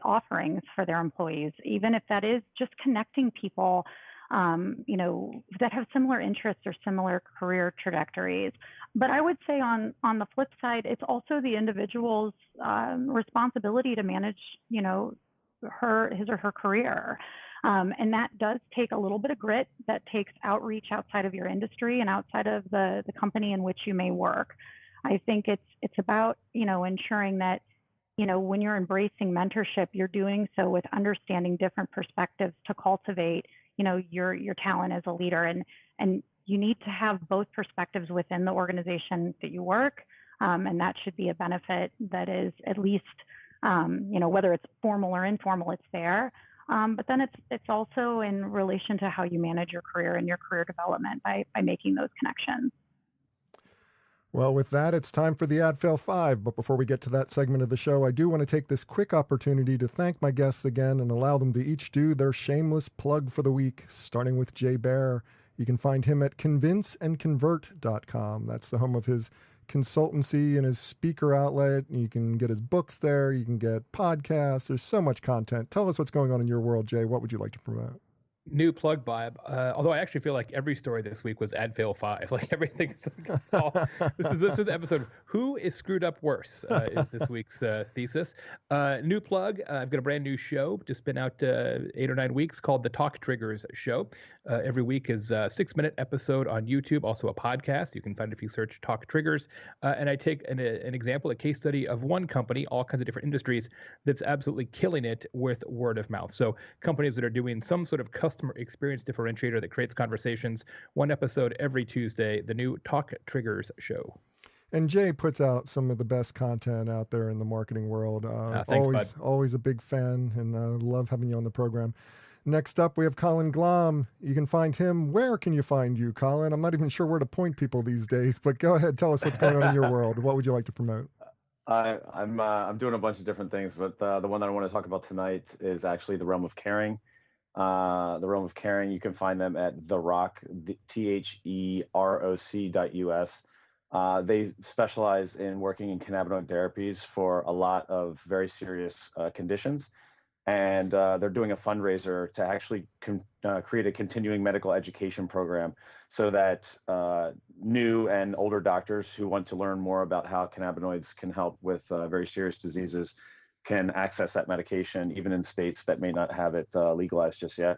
offerings for their employees, even if that is just connecting people, that have similar interests or similar career trajectories. But I would say on the flip side, it's also the individual's responsibility to manage, his or her career. And that does take a little bit of grit. That takes outreach outside of your industry and outside of the company in which you may work. I think it's about, ensuring that, when you're embracing mentorship, you're doing so with understanding different perspectives to cultivate, your talent as a leader. And you need to have both perspectives within the organization that you work. And that should be a benefit that is at least, whether it's formal or informal, it's there. But then it's also in relation to how you manage your career and your career development by making those connections. Well, with that, it's time for the Ad Fail 5. But before we get to that segment of the show, I do want to take this quick opportunity to thank my guests again and allow them to each do their shameless plug for the week, starting with Jay Baer. You can find him at convinceandconvert.com. That's the home of his consultancy and his speaker outlet. You can get his books there. You can get podcasts. There's so much content. Tell us what's going on in your world, Jay. What would you like to promote? New plug, Bob. Although I actually feel like every story this week was Ad Fail 5. Like everything's all, this is the episode. Who is screwed up worse? Is this week's thesis. New plug. I've got a brand new show. Just been out 8 or 9 weeks called the Talk Triggers Show. Every week is a 6-minute episode on YouTube. Also a podcast. You can find it if you search Talk Triggers. And I take an example, a case study of one company, all kinds of different industries, that's absolutely killing it with word of mouth. So companies that are doing some sort of customer experience differentiator that creates conversations. One episode every Tuesday, the new Talk Triggers Show. And Jay puts out some of the best content out there in the marketing world. Thanks, bud. Always a big fan, and love having you on the program. Next up, we have Colin Glom. You can find him. Where can you find you, Colin? I'm not even sure where to point people these days, but go ahead. Tell us what's going on in your world. What would you like to promote? I'm doing a bunch of different things, but the one that I want to talk about tonight is actually The Realm of Caring. The Realm of Caring, you can find them at TheRoc.us. They specialize in working in cannabinoid therapies for a lot of very serious conditions. And they're doing a fundraiser to actually create a continuing medical education program so that new and older doctors who want to learn more about how cannabinoids can help with very serious diseases can access that medication, even in states that may not have it legalized just yet.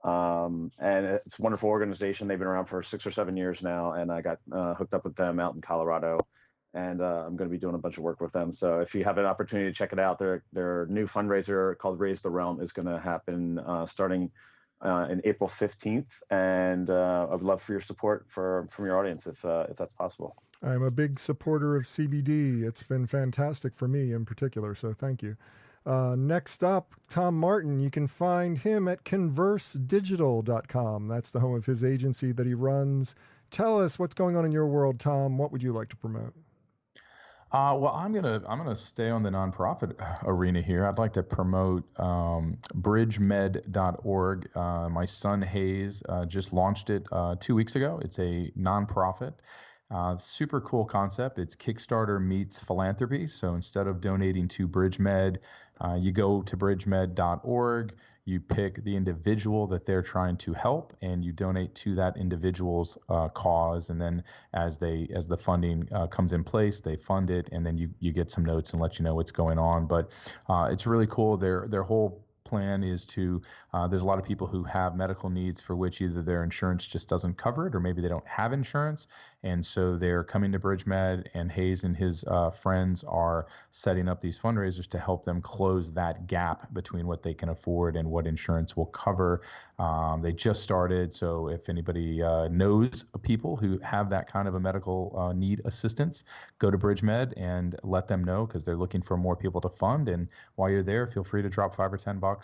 And it's a wonderful organization. They've been around for 6 or 7 years now, and I got hooked up with them out in Colorado, and I'm going to be doing a bunch of work with them. So if you have an opportunity to check it out, their new fundraiser called Raise the Realm is going to happen starting in April 15th, and I would love for your support from your audience if that's possible. I'm a big supporter of CBD. It's been fantastic for me in particular, so thank you. Next up, Tom Martin. You can find him at conversedigital.com. That's the home of his agency that he runs. Tell us what's going on in your world, Tom. What would you like to promote? Well, I'm gonna stay on the nonprofit arena here. I'd like to promote bridgemed.org. My son Hayes just launched it 2 weeks ago. It's a nonprofit. Super cool concept. It's Kickstarter meets philanthropy. So instead of donating to BridgeMed, you go to bridgemed.org. You pick the individual that they're trying to help, and you donate to that individual's cause. And then, as the funding comes in place, they fund it, and then you get some notes and let you know what's going on. But it's really cool. Their whole plan is to there's a lot of people who have medical needs for which either their insurance just doesn't cover it, or maybe they don't have insurance, and so they're coming to BridgeMed, and Hayes and his friends are setting up these fundraisers to help them close that gap between what they can afford and what insurance will cover. They just started, so if anybody knows people who have that kind of a medical need assistance, go to BridgeMed and let them know, because they're looking for more people to fund. And while you're there, feel free to drop $5 or $10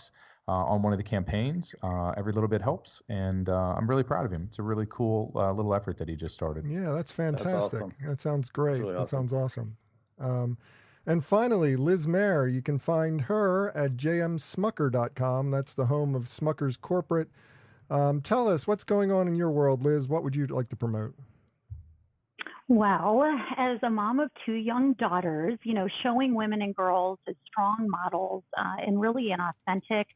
on one of the campaigns. Every little bit helps, and I'm really proud of him. It's a really cool little effort that he just started. Yeah, that's fantastic. awesome. That sounds great. really that awesome. sounds awesome. And finally, Liz Mayer. You can find her at jmsmucker.com. That's the home of Smucker's Corporate. Tell us what's going on in your world, Liz. What would you like to promote? Well, as a mom of two young daughters, showing women and girls as strong models in really an authentic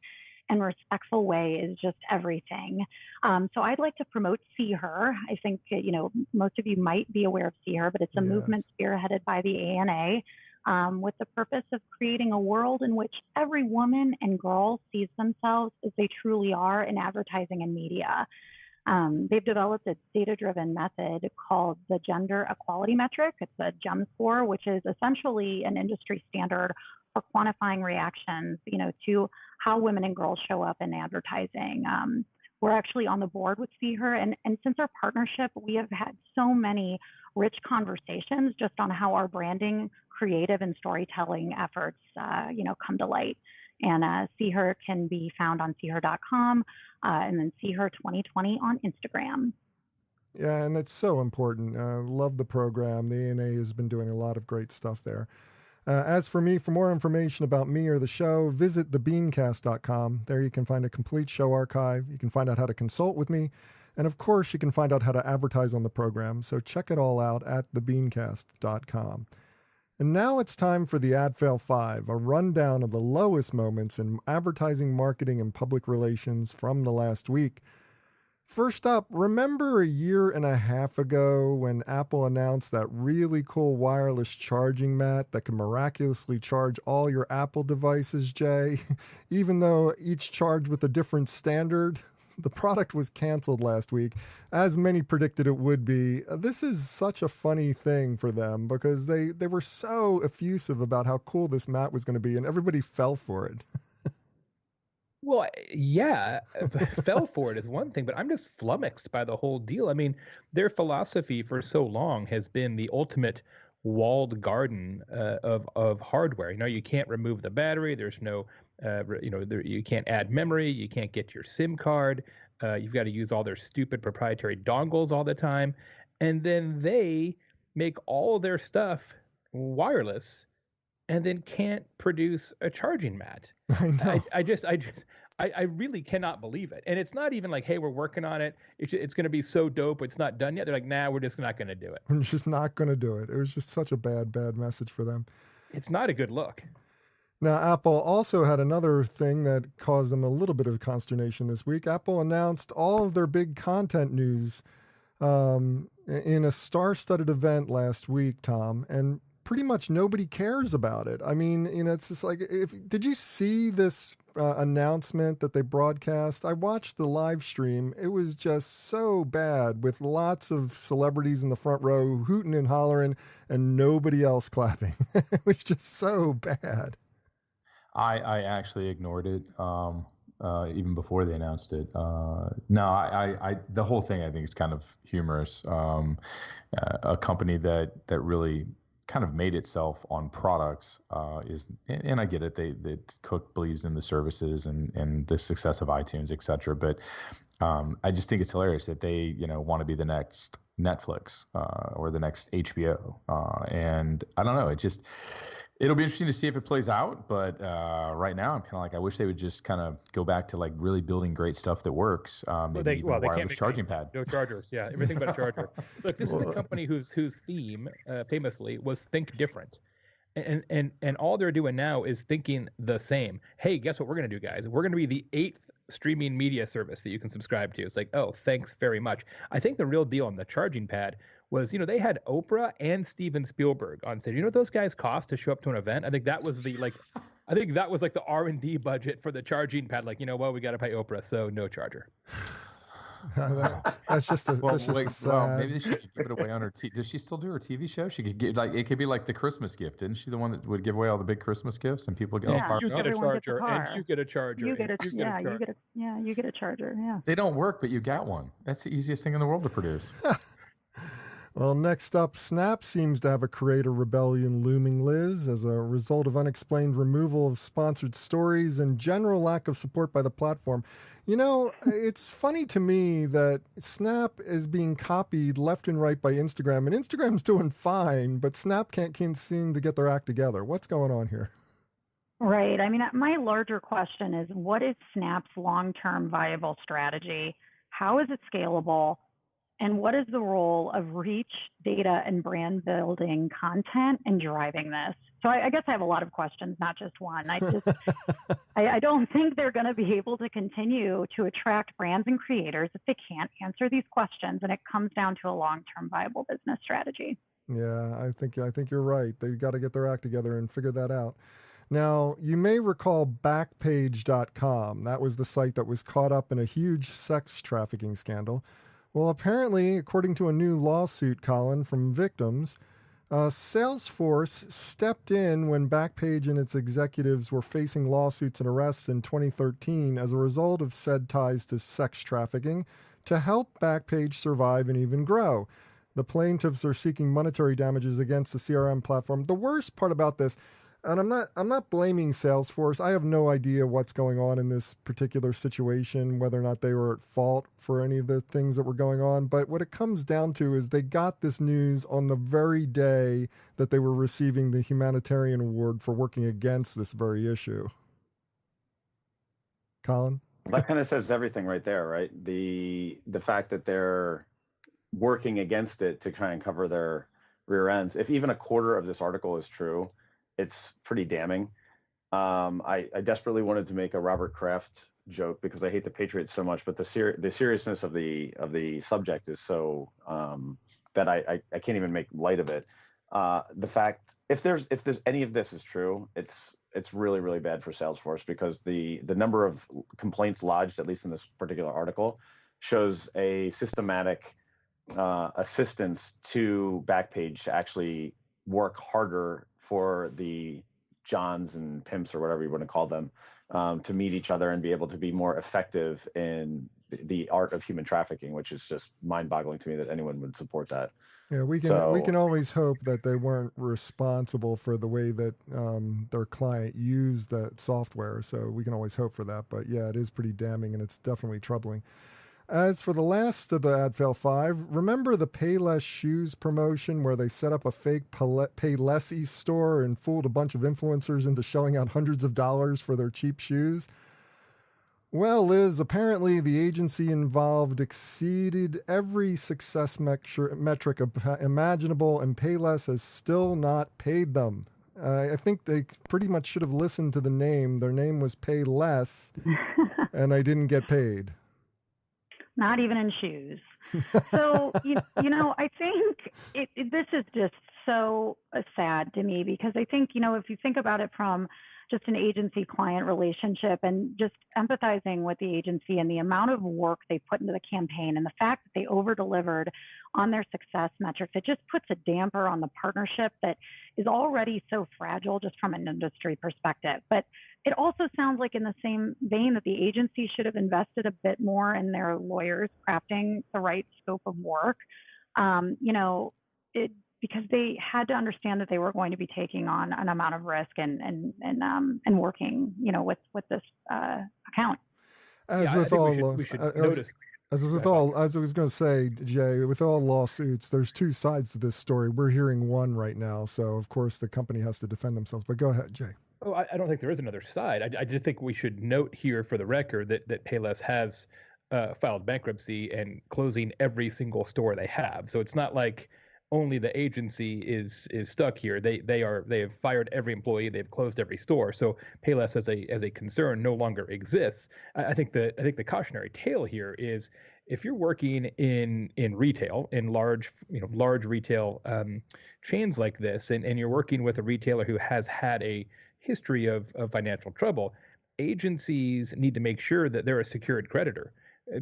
and respectful way is just everything. So I'd like to promote See Her. I think, most of you might be aware of See Her, but it's a movement spearheaded by the ANA with the purpose of creating a world in which every woman and girl sees themselves as they truly are in advertising and media. They've developed a data-driven method called the Gender Equality Metric. It's a GEM score, which is essentially an industry standard for quantifying reactions, to how women and girls show up in advertising. We're actually on the board with See Her, and since our partnership, we have had so many rich conversations just on how our branding, creative, and storytelling efforts, come to light. And See Her can be found on seeher.com, and then See Her 2020 on Instagram. Yeah, and that's so important. Love the program. The ANA has been doing a lot of great stuff there. As for me, for more information about me or the show, visit thebeancast.com. There you can find a complete show archive. You can find out how to consult with me. And of course, you can find out how to advertise on the program. So check it all out at thebeancast.com. And now it's time for the AdFail 5, a rundown of the lowest moments in advertising, marketing, and public relations from the last week. First up, remember a year and a half ago when Apple announced that really cool wireless charging mat that can miraculously charge all your Apple devices, Jay? Even though each charged with a different standard? The product was canceled last week, as many predicted it would be. This is such a funny thing for them because they were so effusive about how cool this mat was going to be, and everybody fell for it. Well, yeah, fell for it is one thing, but I'm just flummoxed by the whole deal. I mean, their philosophy for so long has been the ultimate walled garden of hardware. You can't remove the battery. There's no, you can't add memory. You can't get your SIM card. You've got to use all their stupid proprietary dongles all the time. And then they make all their stuff wireless and then can't produce a charging mat. I know. I really cannot believe it. And it's not even like, hey, we're working on it. It's going to be so dope. It's not done yet. They're like, nah, we're just not going to do it. I'm just not going to do it. It was just such a bad message for them. It's not a good look. Now, Apple also had another thing that caused them a little bit of consternation this week. Apple announced all of their big content news in a star-studded event last week, Tom, and pretty much nobody cares about it. I mean, it's just like, did you see this announcement that they broadcast? I watched the live stream. It was just so bad, with lots of celebrities in the front row hooting and hollering and nobody else clapping. It was just so bad. I actually ignored it even before they announced it. No, I the whole thing I think is kind of humorous. A company that really kind of made itself on products and I get it. Cook believes in the services and the success of iTunes, et cetera. But I just think it's hilarious that they, want to be the next Netflix or the next HBO. And I don't know, it'll be interesting to see if it plays out. But right now, I'm kind of like, I wish they would just kind of go back to like really building great stuff that works. Maybe even a wireless charging pad. No chargers. Yeah, everything but a charger. Look, this is a company whose theme, famously, was think different. And all they're doing now is thinking the same. Hey, guess what we're going to do, guys? We're going to be the 8th streaming media service that you can subscribe to. It's like, oh, thanks very much. I think the real deal on the charging pad was, they had Oprah and Steven Spielberg on stage. You know what those guys cost to show up to an event? I think that was the the R&D budget for the charging pad. Like, we got to pay Oprah, so no charger. That's just a sad... maybe she could give it away on her does she still do her TV show? She could give, it could be like the Christmas gift. Isn't she the one that would give away all the big Christmas gifts and people get all fired up? You get a charger and you get a charger. You get a charger. Yeah. They don't work, but you got one. That's the easiest thing in the world to produce. Well, next up, Snap seems to have a creator rebellion looming, Liz, as a result of unexplained removal of sponsored stories and general lack of support by the platform. It's funny to me that Snap is being copied left and right by Instagram, and Instagram's doing fine, but Snap can't seem to get their act together. What's going on here? Right. I mean, my larger question is, what is Snap's long-term viable strategy? How is it scalable? And what is the role of reach, data, and brand building content in driving this? So I guess I have a lot of questions, not just one. I don't think they're going to be able to continue to attract brands and creators if they can't answer these questions. And it comes down to a long-term viable business strategy. Yeah, I think you're right. They've got to get their act together and figure that out. Now, you may recall Backpage.com. That was the site that was caught up in a huge sex trafficking scandal. Well, apparently, according to a new lawsuit, Colin, from victims, Salesforce stepped in when Backpage and its executives were facing lawsuits and arrests in 2013 as a result of said ties to sex trafficking to help Backpage survive and even grow. The plaintiffs are seeking monetary damages against the CRM platform. The worst part about this, and I'm not blaming Salesforce. I have no idea what's going on in this particular situation, whether or not they were at fault for any of the things that were going on. But what it comes down to is they got this news on the very day that they were receiving the humanitarian award for working against this very issue. Colin? That kind of says everything right there, right? The fact that they're working against it to try and cover their rear ends. If even a quarter of this article is true, it's pretty damning. I desperately wanted to make a Robert Kraft joke because I hate the Patriots so much, but the seriousness of the subject is so that I can't even make light of it. The fact if there's any of this is true, it's really, really bad for Salesforce because the number of complaints lodged, at least in this particular article, shows a systematic assistance to Backpage to actually work harder for the Johns and pimps or whatever you want to call them to meet each other and be able to be more effective in the art of human trafficking, which is just mind-boggling to me that anyone would support that. Yeah, we can always hope that they weren't responsible for the way that their client used that software. So we can always hope for that. But yeah, it is pretty damning and it's definitely troubling. As for the last of the AdFail 5, remember the Payless shoes promotion where they set up a fake Payless store and fooled a bunch of influencers into shelling out hundreds of dollars for their cheap shoes? Well, Liz, apparently the agency involved exceeded every success metric imaginable, and Payless has still not paid them. I think they pretty much should have listened to the name. Their name was Payless, and they didn't get paid. Not even in shoes. So, I think this is just so sad to me because I think, if you think about it from just an agency-client relationship and just empathizing with the agency and the amount of work they put into the campaign and the fact that they over-delivered on their success metrics, it just puts a damper on the partnership that is already so fragile just from an industry perspective. But it also sounds like in the same vein that the agency should have invested a bit more in their lawyers crafting the right scope of work. because they had to understand that they were going to be taking on an amount of risk and working, with this account. As Yeah, with I think all we should as notice. as with Go ahead, all, as I was going to say, Jay, with all lawsuits, there's two sides to this story. We're hearing one right now, so of course the company has to defend themselves. But go ahead, Jay. Oh, I don't think there is another side. I just think we should note here for the record that Payless has filed bankruptcy and closing every single store they have. So it's not like only the agency is stuck here. They have fired every employee. They've closed every store. So Payless as a concern no longer exists. I think the cautionary tale here is if you're working in retail, in large retail chains like this, and you're working with a retailer who has had a history of financial trouble, agencies need to make sure that they're a secured creditor.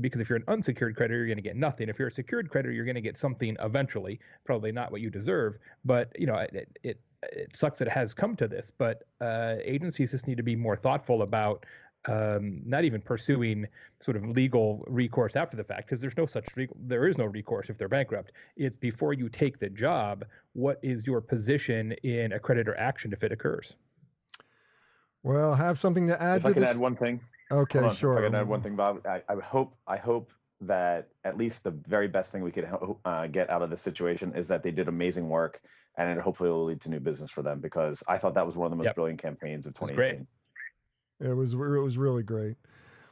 Because if you're an unsecured creditor, you're going to get nothing. If you're a secured creditor, you're going to get something eventually, probably not what you deserve. But it sucks that it has come to this. But agencies just need to be more thoughtful about not even pursuing sort of legal recourse after the fact, because there is no recourse if they're bankrupt. It's before you take the job, what is your position in a creditor action if it occurs? Well, have something to add If to I can this? add one thing. Okay, Hold on, sure. If I can add one thing, Bob, I hope that at least the very best thing we could get out of this situation is that they did amazing work, and it hopefully will lead to new business for them, because I thought that was one of the most brilliant campaigns of 2018. It was really great.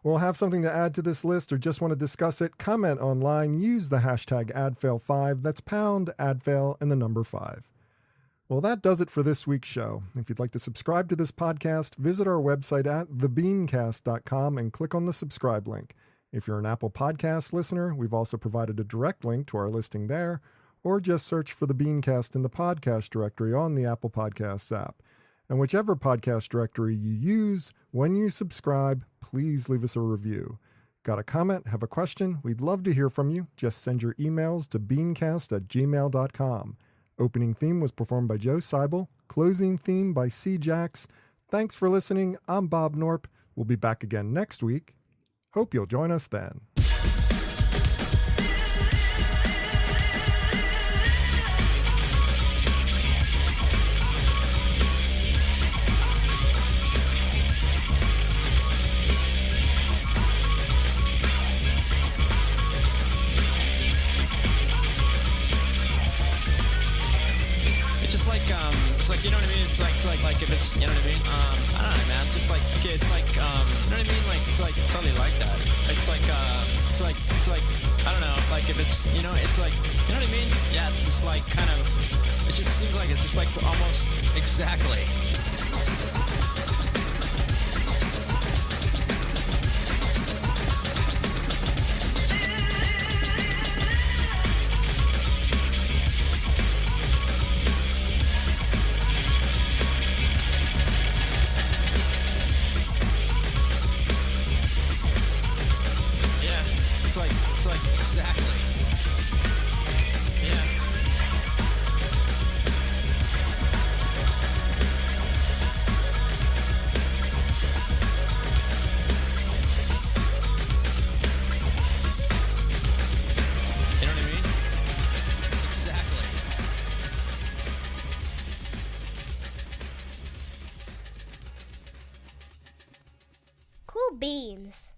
Well, have something to add to this list or just want to discuss it? Comment online. Use the hashtag AdFail5. That's pound AdFail and the number 5. Well, that does it for this week's show. If you'd like to subscribe to this podcast, visit our website at thebeancast.com and click on the subscribe link. If you're an Apple Podcast listener, we've also provided a direct link to our listing there, or just search for the Beancast in the podcast directory on the Apple Podcasts app. And whichever podcast directory you use, when you subscribe, please leave us a review. Got a comment? Have a question? We'd love to hear from you. Just send your emails to beancast@gmail.com. Opening theme was performed by Joe Seibel. Closing theme by C. Jax. Thanks for listening. I'm Bob Norp. We'll be back again next week. Hope you'll join us then. It's like, you know what I mean? It's like if it's, you know what I mean? I don't know, man. It's just like, okay, it's like, you know what I mean? Like, it's like totally like that. It's like, I don't know, like if it's, it's like, you know what I mean? Yeah, it's just like kind of, it just seems like it's just like almost exactly. It's like exactly. Yeah. You know what I mean? Exactly. Cool beans.